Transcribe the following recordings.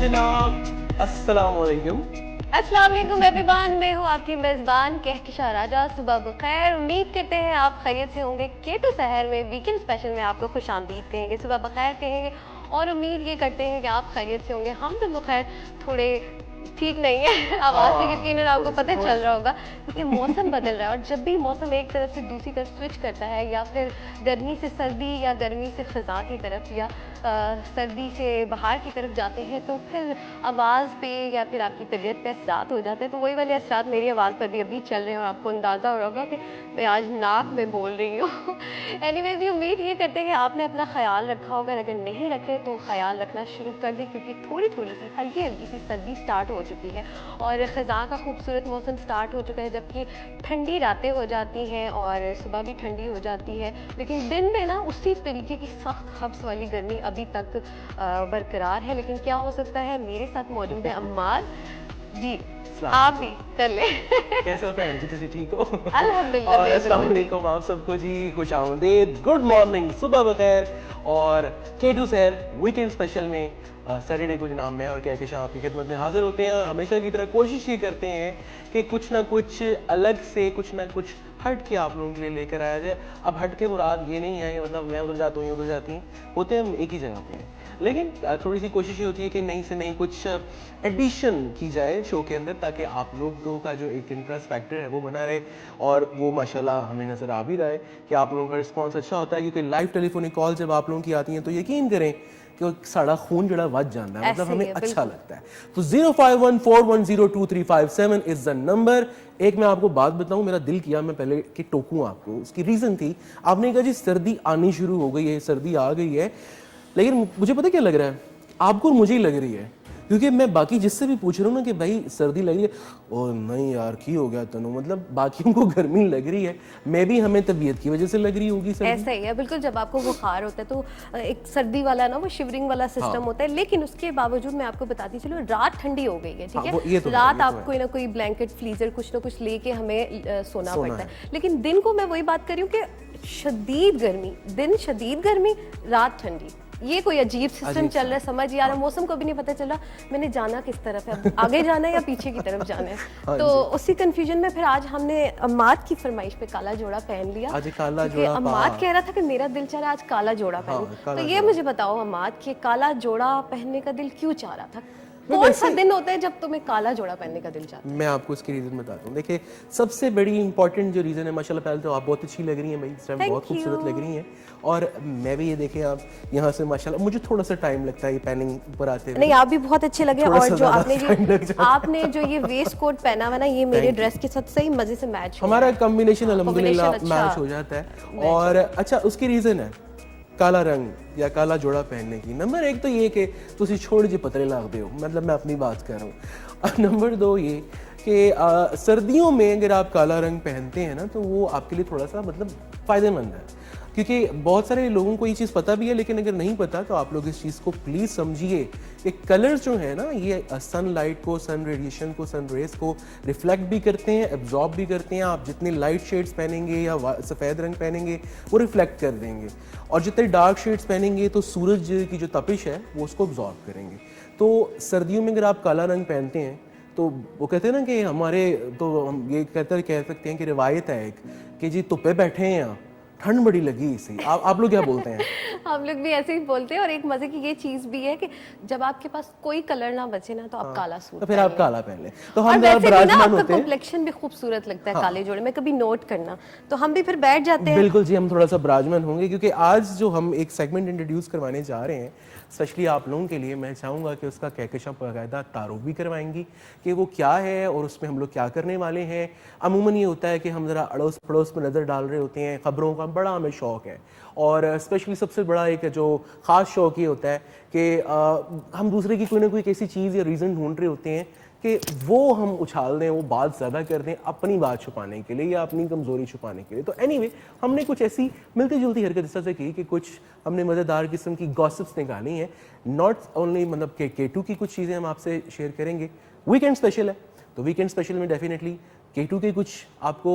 जनाब, अस्सलाम वालेकुम। अस्सलाम वालेकुम एवरीवन, मैं हूँ आपकी मेज़बान कहकशां राजा। सुबह बखैर, उम्मीद करते हैं आप खैरियत से होंगे। केटू शहर में वीकेंड स्पेशल में आपको खुशामदीद कहेंगे, सुबह बखैर कहेंगे और उम्मीद ये करते हैं कि आप खैरियत से होंगे। हम तो बखैर थोड़े ठीक नहीं है आवाज़ से यकीनन आपको पता चल रहा होगा क्योंकि मौसम बदल रहा है और जब भी मौसम एक तरफ से दूसरी तरफ स्विच करता है या फिर गर्मी से सर्दी या गर्मी से ख़ज़ां की तरफ या सर्दी से बाहर की तरफ जाते हैं तो फिर आवाज़ पे या फिर आपकी तबीयत पे असरात हो जाते हैं। तो वही वाले असरात मेरी आवाज़ पर भी अभी चल रहे हैं और आपको अंदाज़ा हो रहा होगा कि मैं आज नाक में बोल रही हूँ एनीवेज़ उम्मीद ये करते हैं आपने अपना ख्याल रखा होगा, अगर नहीं रखे तो ख्याल रखना शुरू कर दें क्योंकि थोड़ी थोड़ी सी हल्की हल्की सी सर्दी स्टार्ट हो चुकी है और ख़ज़ां का खूबसूरत मौसम स्टार्ट हो चुका है, जबकि ठंडी रातें हो जाती हैं और सुबह भी ठंडी हो जाती है, लेकिन दिन में ना उसी तरीके की सख्त हब्स वाली गर्मी अभी तक बरकरार है। लेकिन क्या हो सकता है, मेरे साथ मौजूद है अम्मार जी, आप भी चले कैसे हो फ्रेंड जी, तुसी ठीक हो? अल्हम्दुलिल्लाह और बिल्कुल अस्सलाम वालेकुम आप सबको जी, खुश आमदीद, गुड मॉर्निंग, सुबह बखैर। और केटू शहर वीकेंड स्पेशल में सैटरडे को जनाब मैं और कहकशां आपकी खिदमत में हाजिर होते हैं। हमेशा की तरह कोशिश ये करते हैं कि कुछ ना कुछ अलग से, कुछ ना कुछ हट के आप लोगों के लिए लेकर आया जाए। अब हट के मुराद ये नहीं है मतलब मैं उधर जाता हूँ, ये उधर जाती हैं, होते हम एक ही जगह पे हैं, लेकिन थोड़ी सी कोशिश ये होती है कि नई से नई कुछ एडिशन की जाए शो के अंदर ताकि आप लोगों का जो एक इंटरेस्ट फैक्टर है वो बना रहे। और वो माशाल्लाह हमें नज़र आ भी रहा है कि आप लोगों का रिस्पॉन्स अच्छा होता है, क्योंकि लाइव टेलीफोनिक कॉल जब आप लोगों की आती हैं तो यकीन करें कि साड़ा खून जड़ा वध जाता है, मतलब ऐसे ही हमें है, अच्छा बिल्कुल। लगता है। तो 0514102357 इज द नंबर। एक मैं आपको बात बताऊं, मेरा दिल किया मैं पहले कि टोकूं आपको, उसकी रीजन थी आपने कहा जी सर्दी आनी शुरू हो गई है, सर्दी आ गई है, लेकिन मुझे पता क्या लग रहा है, आपको और मुझे ही लग रही है, क्योंकि मैं बाकी जिससे भी पूछ रहा हूँ ना कि भाई सर्दी लग रही है, ओ नहीं यार की हो गया तनु, मतलब बाकियों को गर्मी लग रही है, मैं भी हमें तबीयत की वजह से लग रही होगी सर्दी। ऐसा ही है बिल्कुल। जब आपको बुखार होता है तो एक सर्दी वाला ना वो शिवरिंग वाला सिस्टम होता है, लेकिन उसके बावजूद मैं आपको बताती चलो रात ठंडी हो गई है, ठीक है, ये तो है, रात ये तो आप है। कोई ना कोई ब्लैंकेट फ्रीजर कुछ ना कुछ लेके हमें सोना सोना पड़ता है, लेकिन दिन को मैं वही बात कर रही हूँ कि शदीद गर्मी, दिन शदीद गर्मी, रात ठंडी, ये कोई अजीब सिस्टम चल रहा है, समझ यार मौसम को भी नहीं पता चल रहा मैंने जाना किस तरफ है, आगे जाना है या पीछे की तरफ जाना है। तो उसी कंफ्यूजन में फिर आज हमने अम्माद की फरमाइश पे काला जोड़ा पहन लिया, आज काला क्योंकि जोड़ा अम्माद कह रहा था कि मेरा दिल चाह रहा आज काला जोड़ा पहनूं। काला तो ये मुझे बताओ अम्माद कि काला जोड़ा पहनने का दिल क्यों चाह रहा था, कौन सा दिन होता है जब तुम्हें काला जोड़ा पहनने का दिल चाहता है? मैं आपको इसकी रीज़न बताता हूँ। देखिए सबसे बड़ी इंपॉर्टेंट जो रीज़न है, माशाल्लाह पहले तो आप बहुत अच्छी लग रही हैं भाई, इस टाइम बहुत खूबसूरत लग रही हैं, और मैं भी ये देखें आप यहाँ से माशाल्लाह, मुझे थोड़ा सा टाइम लगता है ये पैनिंग ऊपर आते हुए। नहीं आप भी बहुत अच्छे लगे, थोड़ा और सा जो ज़्यादा आपने जो ये वेस्ट कोट पहना हुआ ना, ये मेरे ड्रेस के साथ सही मजे से मैच हो हमारा रहा है। कॉम्बिनेशन अल्हम्दुलिल्लाह combination मैच अच्छा हो जाता है। और अच्छा उसकी रीज़न है काला रंग या काला जोड़ा पहनने की। नंबर एक तो ये कि तुसी छोड़ जी पतले लगते हो, मतलब मैं अपनी बात कर रहा हूँ। नंबर दो ये कि सर्दियों में अगर आप काला रंग पहनते हैं ना तो वो आपके लिए थोड़ा सा मतलब फ़ायदेमंद है, क्योंकि बहुत सारे लोगों को ये चीज़ पता भी है, लेकिन अगर नहीं पता तो आप लोग इस चीज़ को प्लीज़ समझिए कि कलर्स जो है ना ये सनलाइट को, सन रेडिएशन को, सन रेस को रिफ्लेक्ट भी करते हैं, एब्जॉर्ब भी करते हैं। आप जितने लाइट शेड्स पहनेंगे या सफ़ेद रंग पहनेंगे वो रिफ्लेक्ट कर देंगे, और जितने डार्क शेड्स पहनेंगे तो सूरज की जो तपिश है वो उसको एब्जॉर्ब करेंगे। तो सर्दियों में अगर आप काला रंग पहनते हैं तो वो कहते हैं ना कि हमारे, तो हम ये कह सकते हैं कि रिवायत है एक कि जी धुप्पे बैठे हैं यहाँ, ठंड बड़ी लगी इसे। आप लोग क्या बोलते हैं? हम लोग भी ऐसे ही बोलते हैं, और एक मजे की ये चीज भी है कि जब आपके पास कोई कलर ना बचे ना तो आप काला सूट तो फिर आप काला पहन लें, तो और हम वैसे भी ना विराजमान आपका होते हैं। कॉम्प्लेक्शन भी खूबसूरत लगता है काले जोड़े में, कभी नोट करना, तो हम भी फिर बैठ जाते हैं। बिल्कुल जी, हम थोड़ा सा विराजमान होंगे, क्योंकि आज जो हम एक सेगमेंट इंट्रोड्यूस करवाने जा रहे हैं स्पेशली आप लोगों के लिए, मैं चाहूँगा कि उसका कहकशां बाकायदा तारुफ भी करवाएंगी कि वो क्या है और उसमें हम लोग क्या करने वाले हैं। अमूमन ये होता है कि हम ज़रा अड़ोस पड़ोस में नज़र डाल रहे होते हैं, ख़बरों का बड़ा हमें शौक़ है, और स्पेशली सबसे बड़ा एक जो ख़ास शौक़ ये होता है कि हम दूसरे की कोई ना कोई ऐसी चीज़ या रीज़न ढूंढ रहे होते हैं कि वो हम उछाल दें, वो बात ज़्यादा कर दें अपनी बात छुपाने के लिए या अपनी कमज़ोरी छुपाने के लिए। तो एनीवे हमने कुछ ऐसी मिलती जुलती हरकत इस तरह से की कि कुछ हमने मज़ेदार किस्म की गॉसिप्स निकाली हैं, नॉट ओनली मतलब के टू की कुछ चीज़ें हम आपसे शेयर करेंगे। वीकेंड स्पेशल है तो वीकेंड स्पेशल में डेफिनेटली केटू के कुछ आपको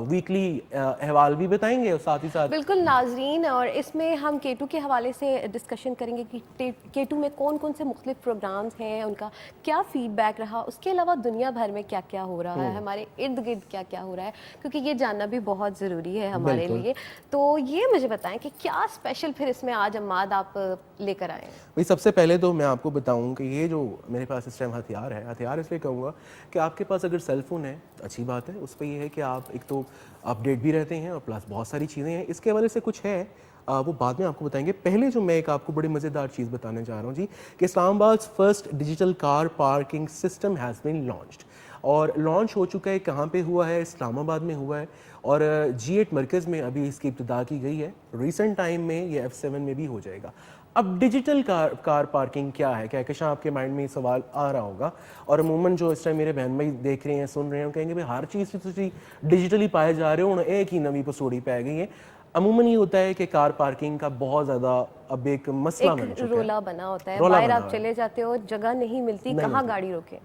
वीकली अहवाल भी बताएंगे और साथ ही साथ बिल्कुल नाजरीन, और इसमें हम केटू के हवाले से डिस्कशन करेंगे कि केटू में कौन कौन से मुख्तलिफ प्रोग्राम्स हैं, उनका क्या फीडबैक रहा, उसके अलावा दुनिया भर में क्या क्या हो रहा है, हमारे इर्द गिर्द क्या क्या हो रहा है, क्योंकि ये जानना भी बहुत ज़रूरी है हमारे लिए। तो ये मुझे बताएं कि क्या स्पेशल फिर इसमें आज अम्माद आप लेकर आए हैं। भाई सबसे पहले तो मैं आपको बताऊं कि ये जो मेरे पास इस टाइम हथियार है, हथियार इसलिए कहूँगा कि आपके पास अगर सेल फ़ोन है तो अच्छी बात है, उस पर यह है कि आप एक तो अपडेट भी रहते हैं और प्लस बहुत सारी चीज़ें हैं। इसके हवाले से कुछ है वो बाद में आपको बताएंगे। पहले जो मैं एक आपको बड़ी मज़ेदार चीज़ बताने जा रहा हूँ जी, कि Islamabad first digital car parking system has been launched. और लॉन्च हो चुका है, कहाँ पे हुआ है, इस्लामाबाद में हुआ है और G8 मरकज़ में अभी इसकी इब्तिदा की गई है। रिसेंट टाइम में ये F7 में भी हो जाएगा। अब डिजिटल कार पार्किंग क्या है, क्या कशा आपके माइंड में ये सवाल आ रहा होगा। और अमूमन जो इस टाइम मेरे बहन भाई देख रहे हैं, सुन रहे हैं, कहेंगे भाई हर चीज़ से डिजिटली पाए जा रहे हो, एक ही नवी पसोड़ी पै गई है। अमूमन ये होता है कि कार पार्किंग का बहुत ज़्यादा अब एक मसला बन चुका है, रोला बना होता है, बाहर आप चले जाते हो, जगह नहीं मिलती, कहाँ गाड़ी रोके।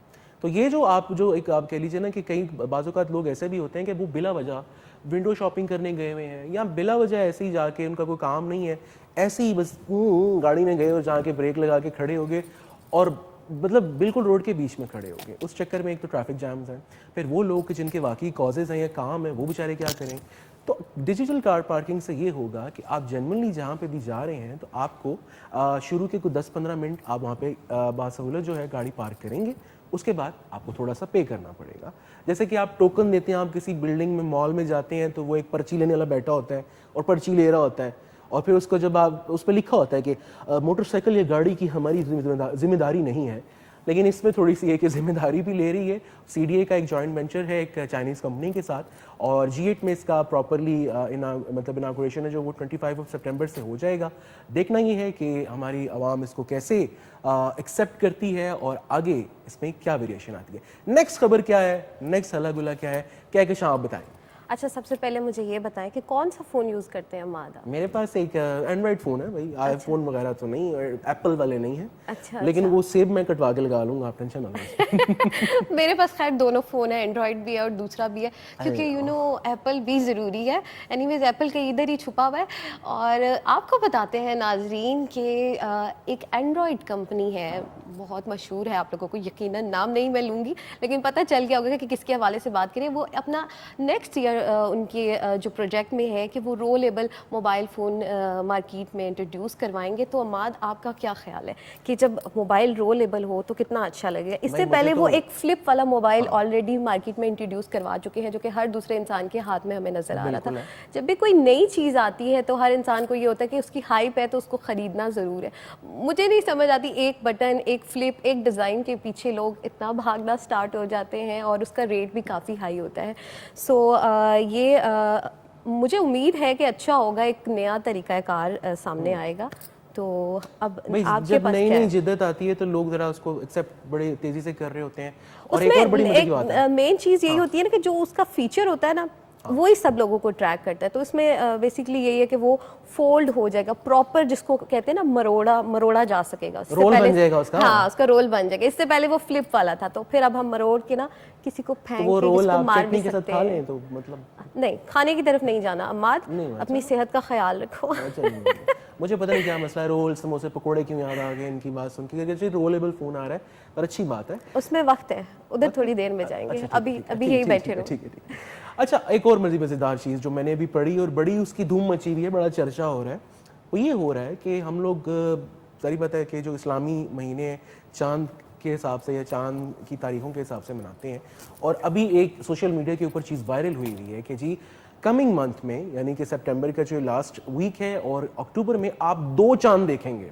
तो ये जो आप कह लीजिए ना कि कई बाज़ लोग ऐसे भी होते हैं कि वो बिला वजह विंडो शॉपिंग करने गए हुए हैं या बिला वजह ऐसे ही जाके, उनका कोई काम नहीं है, ऐसे ही बस गाड़ी में गए और जाके ब्रेक लगा के खड़े हो गए और मतलब बिल्कुल रोड के बीच में खड़े हो गए। उस चक्कर में एक तो ट्रैफिक जैम्स हैं, फिर वो लोग जिनके वाकई कॉजेज़ हैं या काम है वो बेचारे क्या करें। तो डिजिटल कार पार्किंग से ये होगा कि आप जनरली जहाँ पे भी जा रहे हैं तो आपको शुरू के कुछ 10-15 मिनट आप वहाँ पे बासहूलत जो है गाड़ी पार्क करेंगे, उसके बाद आपको थोड़ा सा पे करना पड़ेगा। जैसे कि आप टोकन देते हैं, आप किसी बिल्डिंग में मॉल में जाते हैं तो वो एक पर्ची लेने वाला बैठा होता है और पर्ची ले रहा होता है और फिर उसको जब आप उस पर लिखा होता है कि मोटरसाइकिल या गाड़ी की हमारी जिम्मेदारी नहीं है, लेकिन इसमें थोड़ी सी है कि जिम्मेदारी भी ले रही है। CDA का एक जॉइंट वेंचर है एक चाइनीज़ कंपनी के साथ और G8 में इसका प्रॉपरली इनागुरेशन है जो वो 25 सितंबर से हो जाएगा। देखना ये है कि हमारी आवाम इसको कैसे एक्सेप्ट करती है और आगे इसमें क्या वेरिएशन आती है। नेक्स्ट खबर क्या है, नेक्स्ट हला गुला क्या है, क्या कुछ आप बताएं। अच्छा, सबसे पहले मुझे ये बताएं कि कौन सा फ़ोन यूज़ करते हैं अम्माद? मेरे पास एक एंड्रॉइड फ़ोन है भाई, आईफोन वगैरह तो नहीं, और एप्पल वाले नहीं है। अच्छा, लेकिन वो सेब मैं कटवा के लगा लूँगा, आप टेंशन ना लो। मेरे पास खैर दोनों फ़ोन है, एंड्रॉइड भी है और दूसरा भी है, क्योंकि यू नो एप्पल भी ज़रूरी है। एनीवेज एप्पल के इधर ही छुपा हुआ है। और आपको बताते हैं नाजरीन कि एक एंड्रॉइड कंपनी है, बहुत मशहूर है, आप लोगों को यकीनन नाम नहीं मैं लूँगी, लेकिन पता चल गया होगा कि किसके हवाले से बात करें। वो अपना नेक्स्ट ईयर उनके जो प्रोजेक्ट में है कि वो रोलेबल मोबाइल फ़ोन मार्केट में इंट्रोड्यूस करवाएंगे। तो अम्माद, आपका क्या ख्याल है कि जब मोबाइल रोलेबल हो तो कितना अच्छा लगेगा? इससे पहले वो एक फ्लिप वाला मोबाइल ऑलरेडी मार्केट में इंट्रोड्यूस करवा चुके हैं, जो कि हर दूसरे इंसान के हाथ में हमें नज़र आ रहा था। जब भी कोई नई चीज़ आती है तो हर इंसान को ये होता है कि उसकी हाइप है तो उसको ख़रीदना ज़रूर है। मुझे नहीं समझ आती, एक बटन, एक फ्लिप, एक डिज़ाइन के पीछे लोग इतना भागना स्टार्ट हो जाते हैं और उसका रेट भी काफ़ी हाई होता है। सो ये मुझे उम्मीद है कि अच्छा होगा, एक नया तरीका कार सामने आएगा। तो अब आपके जब पास नई क्या नई है? जिद्दत आती है तो लोग जरा उसको एक्सेप्ट बड़े तेजी से कर रहे होते हैं। और एक और बड़ी मजे की बात है, मेन चीज़ यही होती है ना कि जो उसका फीचर होता है ना, वही सब लोगों को ट्रैक करता है। तो इसमें बेसिकली यही है कि वो फोल्ड हो जाएगा प्रॉपर, जिसको कहते हैं ना मरोड़ा जा सकेगा। रोल बन जाएगा उसका। हाँ, उसका रोल बन जाएगा। इससे पहले वो फ्लिप वाला था, तो फिर अब हम मरोड़ के ना किसी को फेंक तो वो के, रोल किसी को आप मार चटनी भी के साथ सकते खा हैं। लें तो मतलब नहीं, खाने की तरफ नहीं जाना अम्माद, अपनी सेहत का ख्याल रखो। मुझे पता नहीं क्या मसला है, रोल समोसे पकौड़े क्यों याद आ गए इनकी बात सुन के। अगर रोलेबल फ़ोन आ रहा है पर अच्छी बात है, उसमें वक्त है, उधर थोड़ी देर में जाएंगे। अभी यही बैठे रहो। ठीक है। अच्छा, एक और मज़ेदार चीज़ जो मैंने अभी पढ़ी और बड़ी उसकी धूम मची हुई है, बड़ा चर्चा हो रहा है, वो ये हो रहा है कि हम लोग सारी पता है कि जो इस्लामी महीने चांद के हिसाब से या चांद की तारीखों के हिसाब से मनाते हैं। और अभी एक सोशल मीडिया के ऊपर चीज़ वायरल हुई है कि जी कमिंग मंथ में, यानी कि सितंबर का जो लास्ट वीक है और अक्टूबर में आप 2 चांद देखेंगे।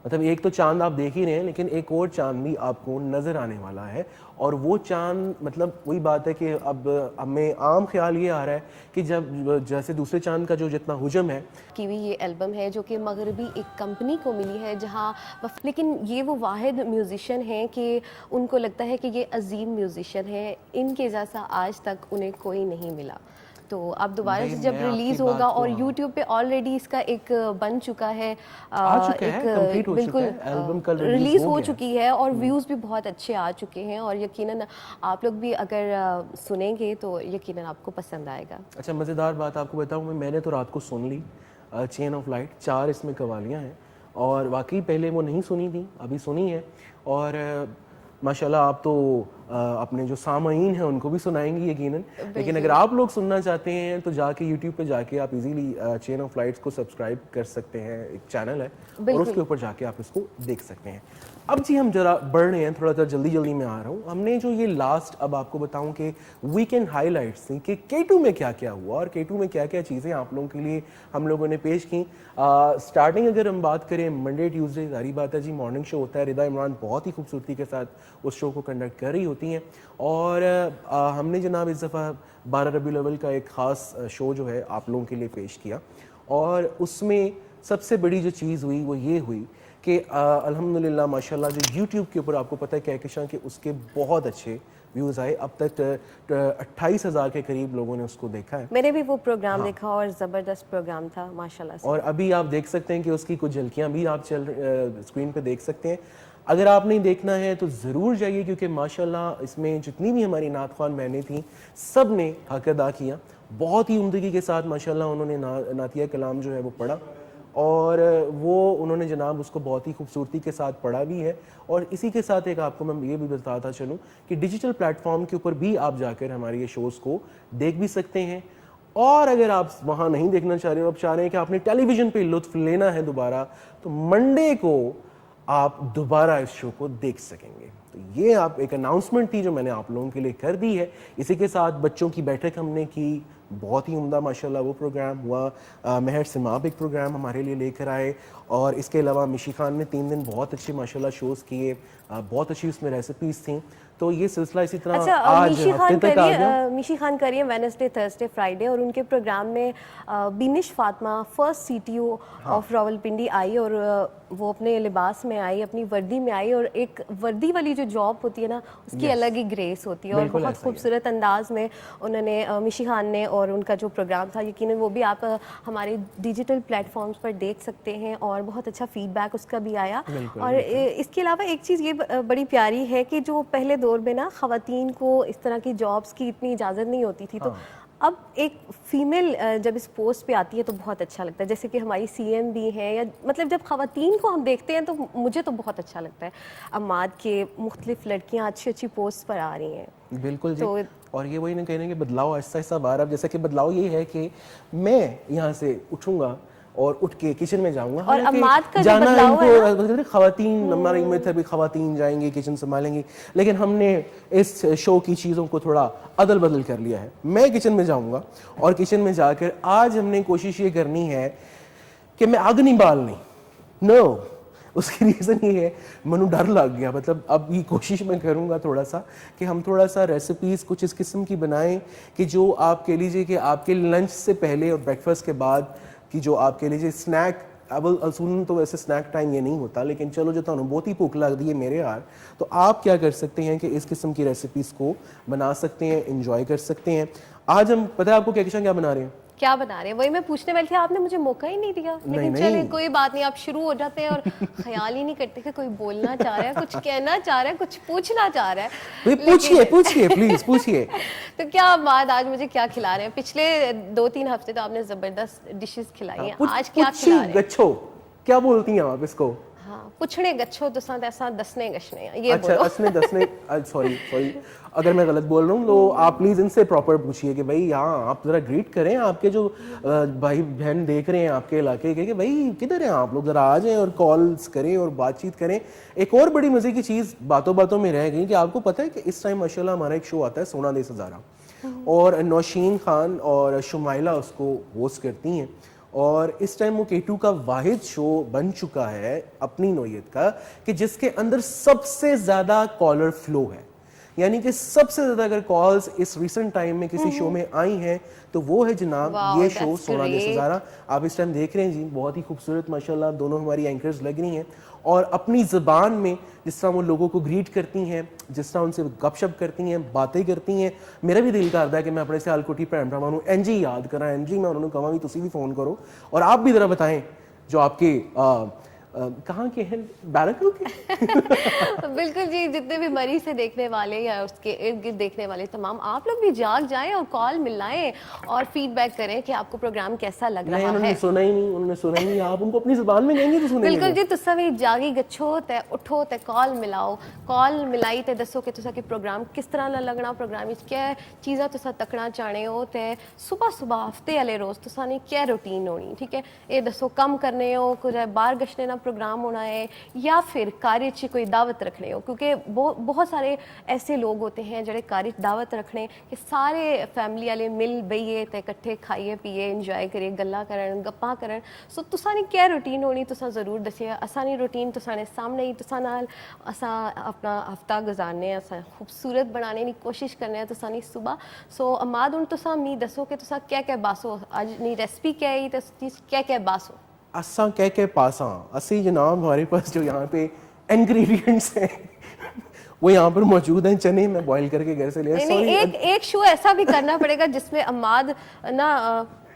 मतलब एक तो चांद आप देख ही रहे हैं, लेकिन एक और चांद भी आपको नज़र आने वाला है। और वो चांद मतलब वही बात है कि अब हमें आम ख्याल ये आ रहा है कि जब जैसे दूसरे चांद का जो जितना हुजम है की हुई ये एल्बम है जो कि मगरबी एक कंपनी को मिली है, जहाँ लेकिन ये वो वाहिद म्यूज़िशियन हैं कि उनको लगता है कि ये अजीम म्यूज़िशियन है, इनके जैसा आज तक उन्हें कोई नहीं मिला। तो अब दोबारा भाई, से जब मैं आपकी रिलीज बात होगा को, और हाँ। यूट्यूब पे ऑलरेडी इसका एक बन चुका है, आ चुका है, complete हो चुका बिल्कुल है, एल्बम कल रिलीज हो हो गया। चुकी है और व्यूज भी बहुत अच्छे आ चुके हैं, और यकीनन आप लोग भी अगर सुनेंगे तो यकीनन आपको पसंद आएगा। अच्छा, मज़ेदार बात आपको बताऊं, मैंने तो रात को सुन ली चेन ऑफ लाइट, 4 इसमें कवालियाँ हैं और वाकई पहले वो नहीं सुनी थी, अभी सुनी है। और माशाल्लाह आप तो अपने जो सामाईन हैं उनको भी सुनाएंगी यकीनन। लेकिन अगर आप लोग सुनना चाहते हैं तो जाके यूट्यूब पे जाके आप इजीली चेन ऑफ लाइट्स को सब्सक्राइब कर सकते हैं, एक चैनल है और उसके ऊपर जाके आप इसको देख सकते हैं। अब जी हम जरा बढ़ रहे हैं, थोड़ा सा जल्दी मैं आ रहा हूँ। हमने जो ये लास्ट, अब आपको बताऊं कि वीकेंड हाइलाइट्स थी कि K2 में क्या क्या हुआ और K2 में क्या क्या चीज़ें आप लोगों के लिए हम लोगों ने पेश की। स्टार्टिंग अगर हम बात करें मंडे ट्यूसडे, सारी बात है जी, मॉर्निंग शो होता है, रिदा इमरान बहुत ही खूबसूरती के साथ उस शो को कंडक्ट कर रही होती हैं। और हमने जनाब इस दफ़ा 12 रबीउल अव्वल का एक ख़ास शो जो है आप लोगों के लिए पेश किया, और उसमें सबसे बड़ी जो चीज़ हुई वो ये हुई कि अल्हम्दुलिल्लाह माशाल्लाह जो YouTube के ऊपर आपको पता है कहकशां के उसके बहुत अच्छे व्यूज़ आए। अब तक 28,000 के करीब लोगों ने उसको देखा है। मैंने भी वो प्रोग्राम देखा और ज़बरदस्त प्रोग्राम था माशाल्लाह से। और अभी आप देख सकते हैं कि उसकी कुछ झलकियाँ भी आप स्क्रीन पे देख सकते हैं। अगर आपने देखना है तो ज़रूर जाइए, क्योंकि माशाल्लाह इसमें जितनी भी हमारी नात ख्वान बहनें थीं सब ने हक अदा किया, बहुत ही उम्दगी के साथ माशाल्लाह उन्होंने नातिया कलाम जो है वो पढ़ा, और वो उन्होंने जनाब उसको बहुत ही खूबसूरती के साथ पढ़ा भी है। और इसी के साथ एक आपको मैं ये भी बताता चलूँ कि डिजिटल प्लेटफॉर्म के ऊपर भी आप जाकर हमारे ये शोज़ को देख भी सकते हैं। और अगर आप वहाँ नहीं देखना चाह रहे हो, आप चाह रहे हैं कि आपने टेलीविज़न पे लुत्फ़ लेना है दोबारा, तो मंडे को आप दोबारा इस शो को देख सकेंगे। तो ये आप एक अनाउंसमेंट थी जो मैंने आप लोगों के लिए कर दी है। इसी के साथ बच्चों की बैठक हमने की, बहुत ही उम्दा माशाल्लाह वो प्रोग्राम हुआ। महर सिमाब एक प्रोग्राम हमारे लिए लेकर आए, और इसके अलावा मिशी खान ने 3 दिन बहुत अच्छे माशाल्लाह शोज़ किए, बहुत अच्छी उसमें रेसिपीज़ थी। तो ये सिलसिला इसी तरह अच्छा, आज हफ्ते तक आ गया। मिशी खान करिए वेडनेसडे थर्सडे फ्राइडे, और उनके प्रोग्राम में Binish Fatima first CTO of Rawalpindi आई, और वो अपने लिबास में आई, अपनी वर्दी में आई, और एक वर्दी वाली जो जॉब होती है ना उसकी अलग ही ग्रेस होती है, और बिल्कुल बहुत ऐसा ही है। खूबसूरत अंदाज में उन्होंने मिशी खान ने, और उनका जो प्रोग्राम था यकीनन वो भी आप हमारे डिजिटल प्लेटफॉर्म्स पर देख सकते हैं, और बहुत अच्छा फीडबैक उसका भी आया। और इसके अलावा एक चीज़ ये बड़ी प्यारी है कि जो पहले दौर में ना ख़वातीन को इस तरह की जॉब्स की इतनी इजाज़त नहीं होती थी, तो अब एक फीमेल जब इस पोस्ट पे आती है तो बहुत अच्छा लगता है। जैसे कि हमारी CM भी हैं, या मतलब जब ख़वातीन को हम देखते हैं तो मुझे तो बहुत अच्छा लगता है। अम्माद के मुख्तलिफ लड़कियाँ अच्छी अच्छी पोस्ट पर आ रही हैं। बिल्कुल जी। तो और ये वही ना कहने कि बदलाव ऐसा ऐसा बार, अब जैसे कि बदलाव ये है कि मैं यहाँ से उठूंगा और उठ के किचन में जाऊंगा, और अम्माद का जो जाना बदलाव है इनको खवातीन, हमारी उम्मीद है भी खवातीन जाएंगी किचन संभालेंगी, लेकिन हमने इस शो की चीज़ों को थोड़ा अदल बदल कर लिया है। मैं किचन में जाऊंगा और किचन में जाकर आज हमने कोशिश ये करनी है कि मैं आग नहीं बालनी, नो, उसकी रीज़न ये है मनु डर लग गया। मतलब अब ये कोशिश मैं करूँगा थोड़ा सा कि हम थोड़ा सा रेसिपीज़ कुछ इस किस्म की बनाएं कि जो आप कह लीजिए कि आपके लंच से पहले और ब्रेकफास्ट के बाद की जो आप कह लीजिए स्नैक, अब असूलन तो वैसे स्नैक टाइम ये नहीं होता, लेकिन चलो जो तो बहुत ही भूख लग रही है मेरे यार, तो आप क्या कर सकते हैं कि इस किस्म की रेसिपीज़ को बना सकते हैं, इंजॉय कर सकते हैं। आज हम, पता है आपको क्या बना रहे हैं? क्या बना रहे हैं वही मैं पूछने वाली थी, आपने मुझे मौका ही नहीं दिया। लेकिन चलिए कोई बात नहीं, आप शुरू हो जाते हैं और ख्याल ही नहीं करते कि कोई बोलना चाह रहा है, कुछ कहना चाह रहा है, कुछ पूछना चाह रहा है। पूछिए प्लीज पूछिए। तो क्या बात, आज मुझे क्या खिला रहे हैं? पिछले 2-3 हफ्ते तो आपने जबरदस्त डिशेस खिलाई हैं, आज क्या खिला रहे हैं? गच्छो क्या बोलती हैं आप इसको? हाँ, पुछने गच्छो तो साथ ऐसा दसने गशने, ये अच्छा, बोलो। असने दसने, सॉरी अगर मैं गलत बोल रहा हूँ तो आप प्लीज इनसे प्रॉपर पूछिए कि भाई यहाँ आप जरा ग्रीट करें आपके जो भाई बहन देख रहे हैं आपके इलाके के, कि भाई किधर हैं आप लोग, जरा आ जाएं और कॉल्स करें और बातचीत करें। एक और बड़ी मजे की चीज़ बातों बातों में रह गई कि आपको पता है कि इस टाइम माशाल्लाह हमारा एक शो आता है सोना दे सजारा, और नौशीन खान और शुमाइला उसको होस्ट करती हैं, और इस टाइम वो K2 का वाहिद शो बन चुका है अपनी नौयत का कि जिसके अंदर सबसे ज़्यादा कॉलर फ्लो है। यानी कि सबसे ज़्यादा अगर कॉल्स इस रिसेंट टाइम में किसी शो में आई हैं तो वो है जनाब Wow, ये शो that's 16 अगस्त great. हज़ारा। आप इस टाइम देख रहे हैं जी, बहुत ही खूबसूरत माशाल्लाह दोनों हमारी एंकर्स लग रही हैं और अपनी ज़बान में जिस तरह वो लोगों को ग्रीट करती हैं, जिस तरह उनसे गपशप करती हैं, बातें करती हैं, मेरा भी दिल करता है कि मैं अपने सियालकोटी भैन भरावां नूं इंज ही याद करा, इंज ही मैं उन्होंने कहा भी तुसी भी फ़ोन करो और आप भी ज़रा बताएं जो आपके कहाँ के हैं, बैरकों के बिल्कुल जी, जितने भी मरीज से देखने वाले या उसके इर्द गिर्द देखने वाले तमाम आप लोग भी जाग जाएं और कॉल मिलाएं और फीडबैक करें कि आपको प्रोग्राम कैसा लग नहीं रहा उन्होंने है। सुना ही नहीं, उन्होंने सुना ही नहीं, आप उनको अपनी ज़बान में कहेंगे तो सुनेंगे बिल्कुल वो। जी, तुसा भी जागी गच्छो ते उठो ते कॉल मिलाओ, कॉल मिलाई ते दसो कि तुसा कि प्रोग्राम किस तरह ना लगना, प्रोग्राम विच क्या चीज़ां तुसा तकना चाहने हो ते सुबह सुबह हफ्ते वाले रोज तुसा ने क्या रूटीन होनी, ठीक है, ये दसो कम करने हो, कुछ बाहर गश्तने ना प्रोग्राम होना है या फिर कार्य च कोई दावत रखने हो, क्योंकि बहुत सारे ऐसे लोग होते हैं ਜਿਹੜੇ कार्य दावत रखने कि सारे फैमिली वाले मिल बइए ते इकट्ठे खाइए पिए इंजॉय करिए गल्लां करन गप्पां करन। सो तुसा ने क्या रूटीन होनी तुसा जरूर दसिया, असा नी रूटीन तुसा ने सामने ही तुसा नाल असा अपना हफ्ता गुजारने असा खूबसूरत बनाने की कोशिश करने तुसा नी सुबह। सो अमाद हुन तुसा मी दसो कि तुसा क्या क्या बासो अज नी रेसिपी क्या है ते क्या क्या बासो। असा कह पासा असी जनाब हमारे पास जो यहाँ पे इंग्रेडिएंट्स हैं वो यहाँ पर मौजूद हैं। चने मैं बॉईल करके घर से ले आया। नहीं, एक शो ऐसा भी करना पड़ेगा जिसमें अमाद ना